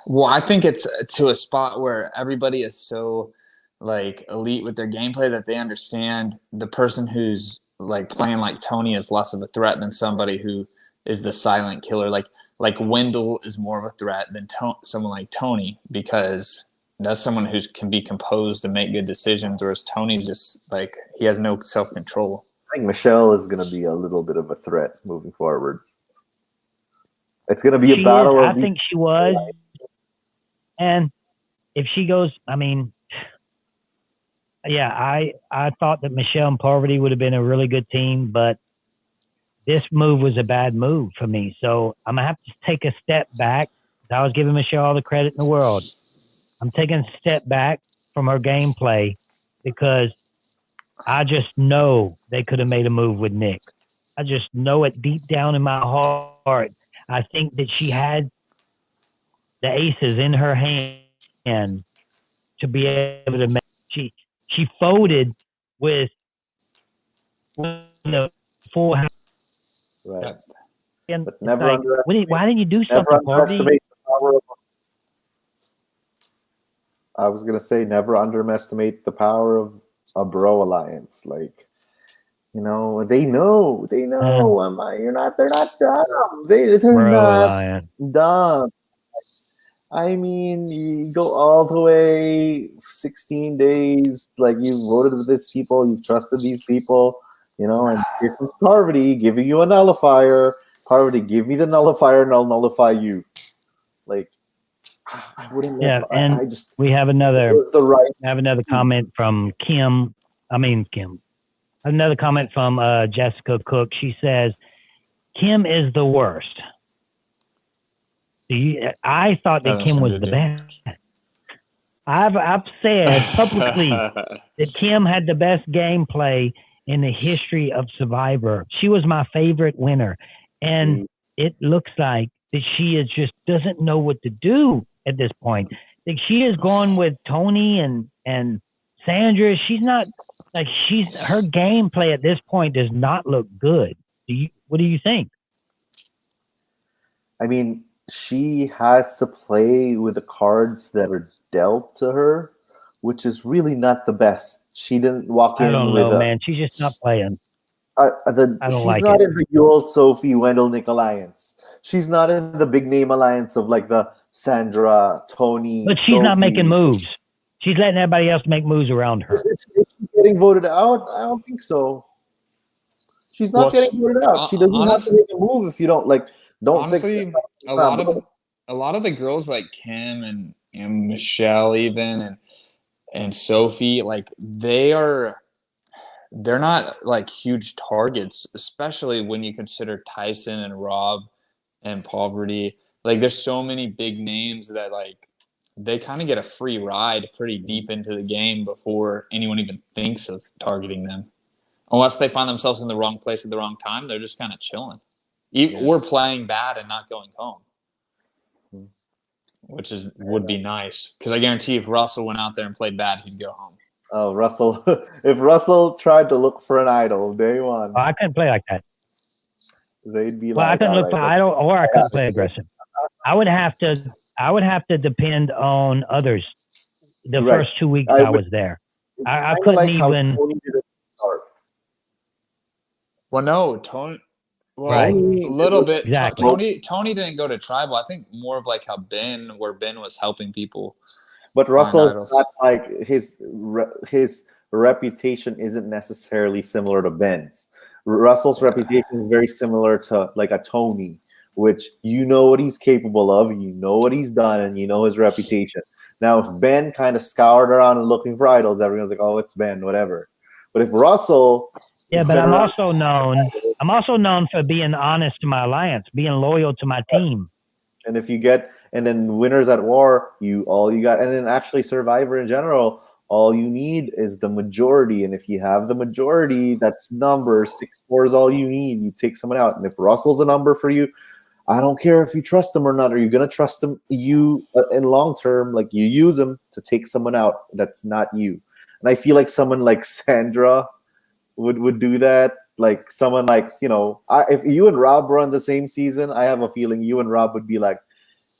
[SPEAKER 5] Well, I think it's to a spot where everybody is so like elite with their gameplay that they understand the person who's like playing like Tony is less of a threat than somebody who is the silent killer. Like Wendell is more of a threat than someone like Tony because that's someone who can be composed and make good decisions, whereas Tony's just like he has no self-control.
[SPEAKER 2] I think Michelle is going to be a little bit of a threat moving forward. It's going to be a battle.
[SPEAKER 1] I think she was. And if she goes, I mean, yeah, I thought that Michelle and Parvati would have been a really good team, but this move was a bad move for me. So I'm going to have to take a step back. I was giving Michelle all the credit in the world. I'm taking a step back from her gameplay because I just know they could have made a move with Nick. I just know it deep down in my heart. I think that she had the aces in her hand to be able to make. She folded with the full house.
[SPEAKER 2] Right.
[SPEAKER 1] And
[SPEAKER 2] but never
[SPEAKER 1] like, why didn't you do something, Parvati?
[SPEAKER 2] I was going to say, never underestimate the power of a bro alliance. Like, they know. They're not dumb. They're not dumb. I mean, you go all the way 16 days. Like, you voted with these people, you trusted these people, and here comes Parvati giving you a nullifier. Parvati, give me the nullifier and I'll nullify you. Like, I wouldn't.
[SPEAKER 1] Yeah, and we have another comment from Kim. Another comment from Jessica Cook. She says, Kim is the worst. I thought that Kim was the best. I've said publicly that Kim had the best gameplay in the history of Survivor. She was my favorite winner. And it looks like that she just doesn't know what to do at this point. Like she is going with Tony and Sandra. She's not like her gameplay at this point does not look good. What do you think?
[SPEAKER 2] I mean, she has to play with the cards that are dealt to her, which is really not the best. She didn't walk in with I don't know,
[SPEAKER 1] man. She's just not playing.
[SPEAKER 2] I don't she's not in the Yul, Sophie, Wendell, Nick alliance. She's not in the big name alliance of like the Sandra, Tony.
[SPEAKER 1] But she's not making moves. She's letting everybody else make moves around her.
[SPEAKER 2] Is she getting voted out? I don't think so. She's not getting voted out. She doesn't have to make a move if you don't like. Don't
[SPEAKER 5] honestly, a lot of the girls like Kim and Michelle even and Sophie, like they're not like huge targets, especially when you consider Tyson and Rob and Poverty. Like there's so many big names that like they kind of get a free ride pretty deep into the game before anyone even thinks of targeting them. Unless they find themselves in the wrong place at the wrong time, they're just kind of chilling. We're playing bad and not going home, which would be nice because I guarantee if Russell went out there and played bad, he'd go home.
[SPEAKER 2] Oh, Russell! If Russell tried to look for an idol day one,
[SPEAKER 1] I couldn't play like that.
[SPEAKER 2] They'd be
[SPEAKER 1] I couldn't look for idol, or I couldn't play aggressive. I would have to depend on others. The first 2 weeks I was there, I couldn't like even.
[SPEAKER 5] Well, no, Tony. Well, a little bit. Exactly. Tony didn't go to tribal. I think more of like how Ben was helping people.
[SPEAKER 2] But Russell's not like his reputation isn't necessarily similar to Ben's. Russell's reputation is very similar to like a Tony, which you know what he's capable of, you know what he's done, and you know his reputation. Now, if Ben kind of scoured around and looking for idols, everyone's like, "Oh, it's Ben," whatever. But if Russell,
[SPEAKER 1] but I'm also known for being honest to my alliance, being loyal to my team.
[SPEAKER 2] And if you get, and then winners at war, all you got, and then actually Survivor in general, all you need is the majority. And if you have the majority, that's number 6-4 is all you need. You take someone out, and if Russell's a number for you, I don't care if you trust him or not. Are you gonna trust him? In long term, like you use him to take someone out that's not you. And I feel like someone like Sandra would do that. Like someone like, if you and Rob were on the same season, I have a feeling you and Rob would be like,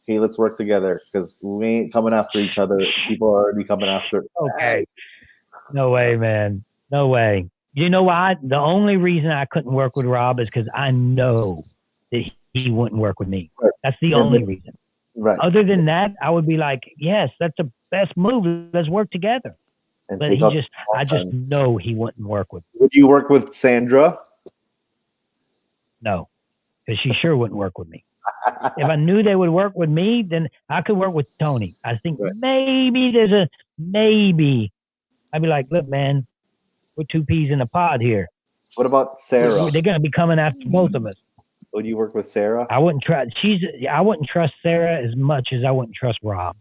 [SPEAKER 2] hey, let's work together because we ain't coming after each other. People are already coming after.
[SPEAKER 1] Okay. No way, man. No way. You know why? The only reason I couldn't work with Rob is because I know that he wouldn't work with me. Right. That's the only reason. Right. Other than that, I would be like, yes, that's the best move. Let's work together. And but I just know he wouldn't work with me.
[SPEAKER 2] Would you work with Sandra?
[SPEAKER 1] No, because she sure wouldn't work with me. If I knew they would work with me, then I could work with Tony. I think maybe maybe. I'd be like, look, man, we're 2 peas in a pod here.
[SPEAKER 2] What about Sarah?
[SPEAKER 1] They're going to be coming after both of us.
[SPEAKER 2] Would you work with Sarah?
[SPEAKER 1] I wouldn't try. I wouldn't trust Sarah as much as I wouldn't trust Rob.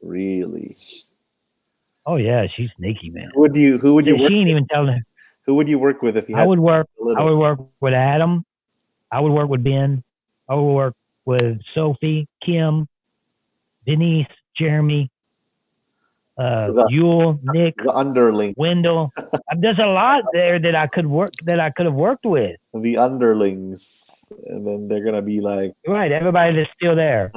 [SPEAKER 2] Really?
[SPEAKER 1] Oh yeah, she's sneaky, man.
[SPEAKER 2] Who would you?
[SPEAKER 1] She ain't even telling her.
[SPEAKER 2] Who would you work with if you?
[SPEAKER 1] I would work with Adam. I would work with Ben. I would work with Sophie, Kim, Denise, Jeremy, Yul, Nick,
[SPEAKER 2] the underling,
[SPEAKER 1] Wendell. There's a lot there that I could have worked with.
[SPEAKER 2] The underlings, and then they're gonna be like
[SPEAKER 1] right. Everybody that's still there.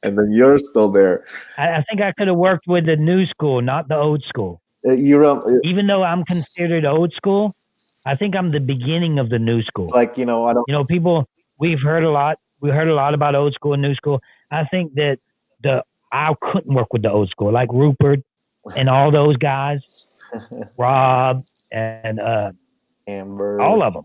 [SPEAKER 2] And then you're still there.
[SPEAKER 1] I think I could have worked with the new school, not the old school. Even though I'm considered old school, I think I'm the beginning of the new school.
[SPEAKER 2] Like, I don't.
[SPEAKER 1] People, we've heard a lot. We heard a lot about old school and new school. I think that I couldn't work with the old school, like Rupert and all those guys, Rob and
[SPEAKER 2] Amber,
[SPEAKER 1] all of them.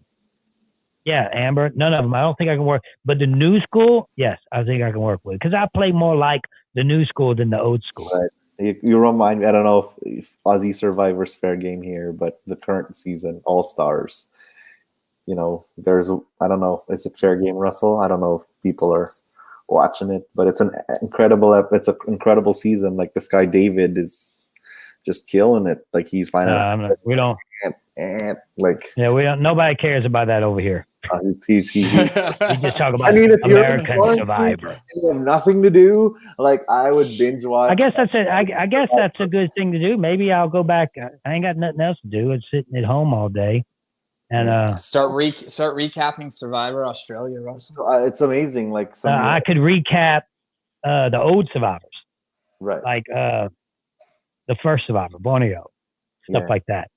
[SPEAKER 1] Yeah, Amber, none of them. I don't think I can work. But the new school, yes, I think I can work with because I play more like the new school than the old school.
[SPEAKER 2] Right. You remind me. I don't know if Aussie Survivor's fair game here, but the current season All Stars. There's I don't know. Is it fair game, Russell? I don't know if people are watching it, but it's an incredible season. Like this guy David is just killing it. Like he's finding.
[SPEAKER 1] We don't.
[SPEAKER 2] Like
[SPEAKER 1] we don't. Nobody cares about that over here.
[SPEAKER 2] We
[SPEAKER 1] just talk about
[SPEAKER 2] if
[SPEAKER 1] American Survivor.
[SPEAKER 2] You have nothing to do. Like I would binge watch.
[SPEAKER 1] I guess that's it. I guess that's a good thing to do. Maybe I'll go back. I ain't got nothing else to do. It's sitting at home all day. And
[SPEAKER 5] start recapping Survivor Australia, Russell.
[SPEAKER 2] It's amazing. Like
[SPEAKER 1] I could recap the old Survivors,
[SPEAKER 2] right?
[SPEAKER 1] Like the first Survivor, Borneo, stuff like that.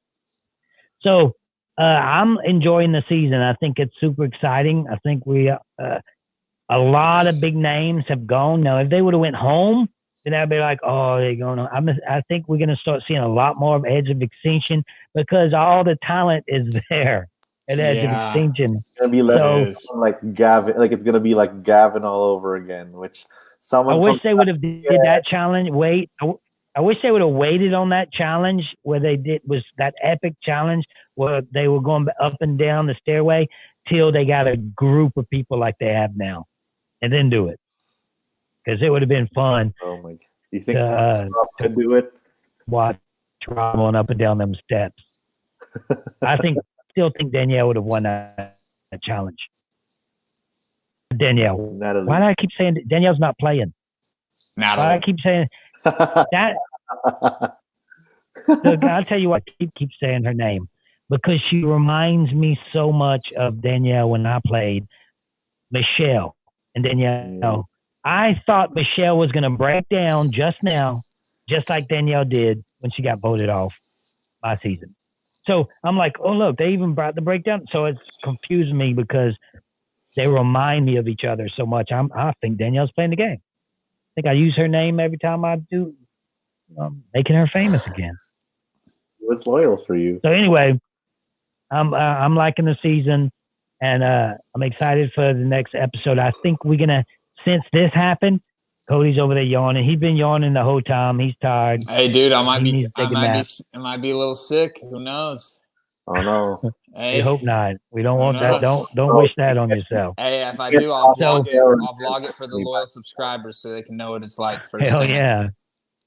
[SPEAKER 1] So I'm enjoying the season. I think it's super exciting. I think a lot of big names have gone. Now, if they would have went home, then I'd be like, oh, they're going on. I think we're going to start seeing a lot more of Edge of Extinction because all the talent is there at Edge of Extinction.
[SPEAKER 2] It's going to be like Gavin. Like it's going to be like Gavin all over again. Which someone.
[SPEAKER 1] I wish they would have did that challenge. I wish they would have waited on that challenge where was that epic challenge where they were going up and down the stairway till they got a group of people like they have now, and then do it. Because it would have been fun.
[SPEAKER 2] Oh my! You think to do it?
[SPEAKER 1] Watch going up and down them steps. I still think Danielle would have won that challenge. Danielle,
[SPEAKER 2] Natalie.
[SPEAKER 1] Why do I keep saying Danielle's not playing?
[SPEAKER 5] Natalie.
[SPEAKER 1] Why do I keep saying that? Look, I'll tell you what. Keep saying her name because she reminds me so much of Danielle when I played Michelle and Danielle. I thought Michelle was going to break down just now, just like Danielle did when she got voted off my season. So I'm like, oh, look, they even brought the breakdown. So it's confused me because they remind me of each other so much. I think Danielle's playing the game. I think I use her name every time I do, making her famous again.
[SPEAKER 2] It was loyal for you.
[SPEAKER 1] So anyway, I'm liking the season, and I'm excited for the next episode. I think we're going to, since this happened, Cody's over there yawning. He's been yawning the whole time. He's tired.
[SPEAKER 5] Hey, dude, I might be a little sick. Who knows?
[SPEAKER 2] Oh no.
[SPEAKER 5] Hey,
[SPEAKER 1] we hope not. We don't want that. Don't wish that on yourself.
[SPEAKER 5] Hey, if I do, I'll vlog it for the loyal subscribers so they can know what it's like firsthand.
[SPEAKER 1] Hell yeah.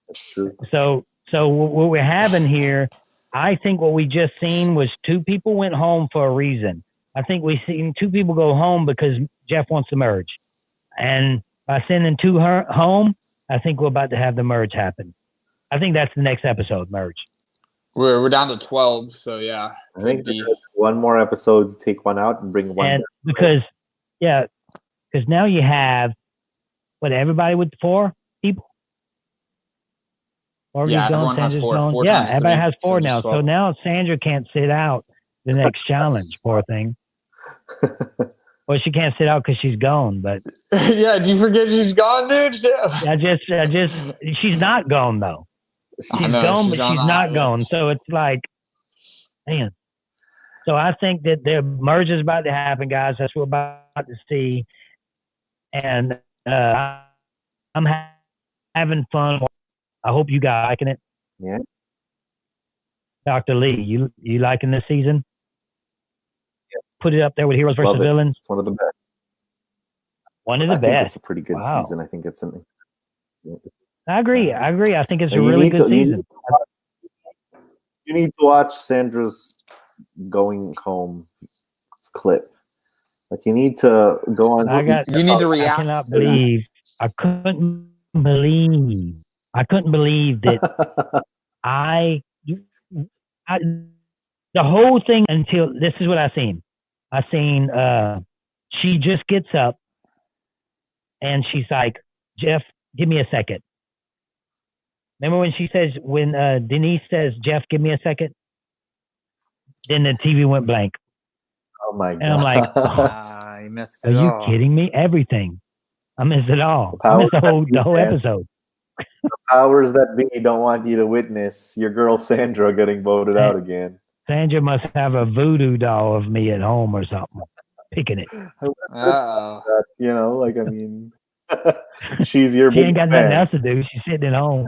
[SPEAKER 2] That's true.
[SPEAKER 1] So what we're having here, I think what we just seen was two people went home for a reason. I think we seen two people go home because Jeff wants to merge. And by sending two home, I think we're about to have the merge happen. I think that's the next episode, merge.
[SPEAKER 5] We're down to 12, so yeah.
[SPEAKER 2] I think one more episode to take one out and bring one.
[SPEAKER 1] And because now you have everybody with 4 people.
[SPEAKER 5] Everyone has 4.
[SPEAKER 1] Yeah, everybody has 4 now. So now Sandra can't sit out the next challenge. Poor thing. Well, she can't sit out because she's gone, but
[SPEAKER 5] yeah, do you forget she's gone, dude?
[SPEAKER 1] I just she's not gone though. She's gone, but she's not gone. So it's like, man. So I think that the merge is about to happen, guys. That's what we're about to see, and I'm having fun. I hope you guys liking it.
[SPEAKER 2] Yeah.
[SPEAKER 1] Dr. Lee, you liking this season? Put it up there with Heroes versus Villains.
[SPEAKER 2] It's one of the best.
[SPEAKER 1] One of the
[SPEAKER 2] I
[SPEAKER 1] best.
[SPEAKER 2] think it's a pretty good season. I think it's
[SPEAKER 1] I agree. I think it's a really good season.
[SPEAKER 2] You need to watch Sandra's going home clip. Like you need to go on.
[SPEAKER 5] You need to react.
[SPEAKER 1] I couldn't believe that the whole thing until this is what I seen. I seen she just gets up and she's like, Jeff, give me a second. Remember when Denise says, Jeff, give me a second? Then the TV went blank.
[SPEAKER 2] Oh my God.
[SPEAKER 1] And I'm like,
[SPEAKER 5] you missed it.
[SPEAKER 1] Are you kidding me? Everything. I missed it all. I missed the whole episode.
[SPEAKER 2] The powers that be don't want you to witness your girl Sandra getting voted out again.
[SPEAKER 1] Sandra must have a voodoo doll of me at home or something, picking it.
[SPEAKER 2] She's your
[SPEAKER 1] She ain't got nothing else to do. She's sitting at home.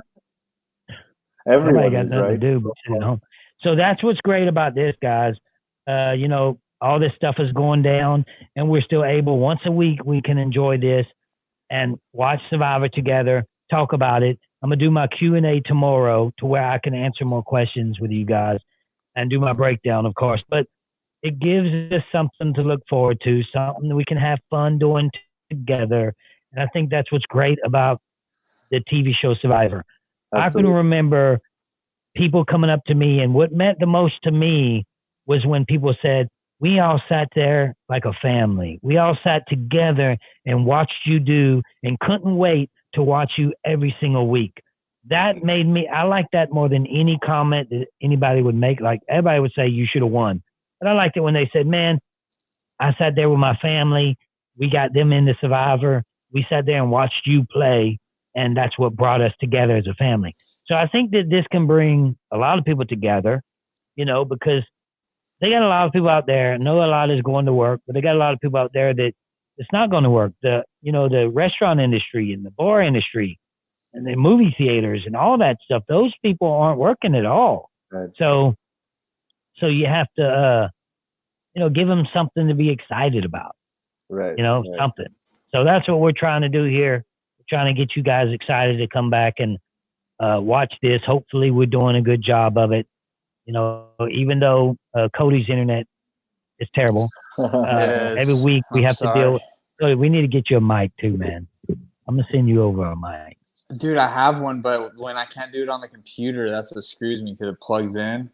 [SPEAKER 2] Everyone
[SPEAKER 1] got
[SPEAKER 2] is,
[SPEAKER 1] nothing
[SPEAKER 2] right?
[SPEAKER 1] to do but sit at home. So that's what's great about this, guys. All this stuff is going down, and we're still able, once a week, we can enjoy this and watch Survivor together, talk about it. I'm going to do my Q&A tomorrow to where I can answer more questions with you guys and do my breakdown, of course. But it gives us something to look forward to, something that we can have fun doing together. And I think that's what's great about the TV show Survivor.
[SPEAKER 2] Absolutely.
[SPEAKER 1] I can remember people coming up to me, and what meant the most to me was when people said, we all sat there like a family. We all sat together and watched you do and couldn't wait to watch you every single week. That made me, I like that more than any comment that anybody would make. Like, everybody would say you should have won. But I liked it when they said, man, I sat there with my family. We got them into Survivor. We sat there and watched you play. And that's what brought us together as a family. So I think that this can bring a lot of people together, because they got a lot of people out there. I know a lot is going to work, but they got a lot of people out there that it's not going to work. The restaurant industry and the bar industry and the movie theaters and all that stuff, those people aren't working at all.
[SPEAKER 2] Right.
[SPEAKER 1] So you have to, give them something to be excited about,
[SPEAKER 2] right?
[SPEAKER 1] Something. So that's what we're trying to do here. We're trying to get you guys excited to come back and watch this. Hopefully we're doing a good job of it. Even though Cody's internet is terrible, every week we have to deal with. Cody, we need to get you a mic too, man. I'm going to send you over a mic.
[SPEAKER 5] Dude, I have one, but when I can't do it on the computer, that's what screws me because it plugs in.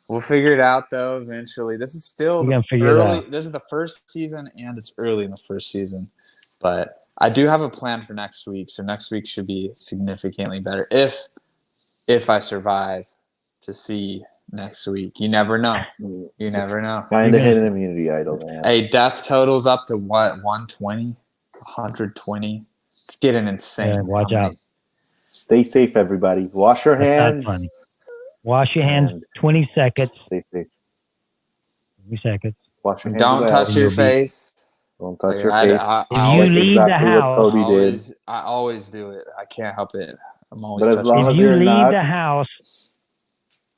[SPEAKER 5] We'll figure it out, though, early. This is still early. This is the first season, and it's early in the first season. But I do have a plan for next week, so next week should be significantly better if I survive to see next week. You never know. You never know.
[SPEAKER 2] Find a hidden immunity idol, man.
[SPEAKER 5] Hey, death totals up to what? 120? 120? It's getting insane.
[SPEAKER 1] Yeah, watch out.
[SPEAKER 2] Stay safe, everybody. Wash your hands.
[SPEAKER 1] Not funny. Wash your hands 20 seconds.
[SPEAKER 2] Stay safe.
[SPEAKER 1] 20 seconds.
[SPEAKER 2] Wash your hands.
[SPEAKER 5] Don't touch your face.
[SPEAKER 2] Don't touch your face.
[SPEAKER 1] If you leave the house,
[SPEAKER 5] I always do it. I can't help it. I'm always
[SPEAKER 2] but as long
[SPEAKER 1] if
[SPEAKER 2] as
[SPEAKER 1] you
[SPEAKER 2] leave
[SPEAKER 1] the house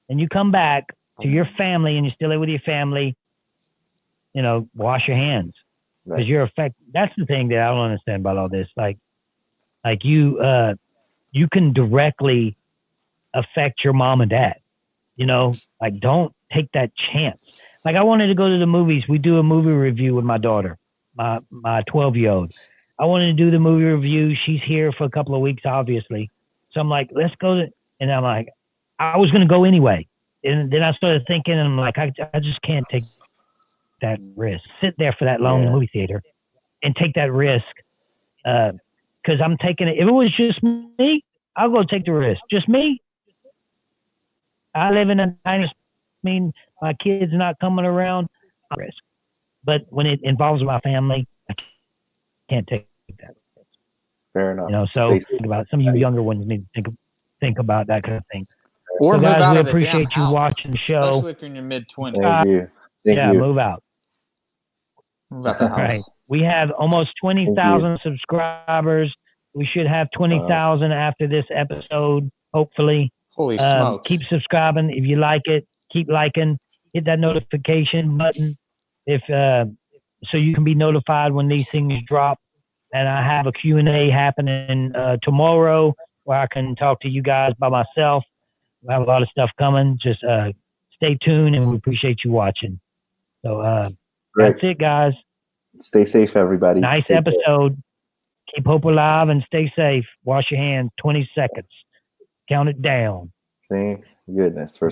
[SPEAKER 1] and you come back to your family and you're still there with your family, wash your hands. Because you're that's the thing that I don't understand about all this. Like you can directly affect your mom and dad. Don't take that chance. Like, I wanted to go to the movies. We do a movie review with my daughter, my 12-year-old. I wanted to do the movie review. She's here for a couple of weeks, obviously. So I'm like, let's go. And I'm like, I was going to go anyway. And then I started thinking, and I'm like, I just can't take that risk. Sit there for that long in the movie theater and take that risk. Because I'm taking it. If it was just me, I'll go take the risk. Just me. I live in a nice, my kids not coming around. Risk. But when it involves my family, I can't take that risk.
[SPEAKER 2] Fair enough.
[SPEAKER 1] So think about it. Some of you younger ones need to think about that kind of thing.
[SPEAKER 5] Or
[SPEAKER 1] so
[SPEAKER 5] move
[SPEAKER 1] guys,
[SPEAKER 5] out
[SPEAKER 1] we
[SPEAKER 5] of the
[SPEAKER 1] appreciate
[SPEAKER 5] damn
[SPEAKER 1] you
[SPEAKER 5] house,
[SPEAKER 1] watching the show.
[SPEAKER 5] especially if you're in your mid-20s.
[SPEAKER 2] Thank you. Thank you.
[SPEAKER 1] Move out.
[SPEAKER 5] Move out the house.
[SPEAKER 1] Right. We have almost 20,000 subscribers. We should have 20,000 after this episode, hopefully.
[SPEAKER 5] Holy smokes.
[SPEAKER 1] Keep subscribing. If you like it, keep liking. Hit that notification button so you can be notified when these things drop. And I have a Q&A happening tomorrow where I can talk to you guys by myself. We have a lot of stuff coming. Just stay tuned, and we appreciate you watching. So that's it, guys.
[SPEAKER 2] Stay safe, everybody.
[SPEAKER 1] Nice
[SPEAKER 2] Take
[SPEAKER 1] episode. Care. Keep hope alive and stay safe. Wash your hands 20 seconds. Count it down.
[SPEAKER 2] Thank goodness for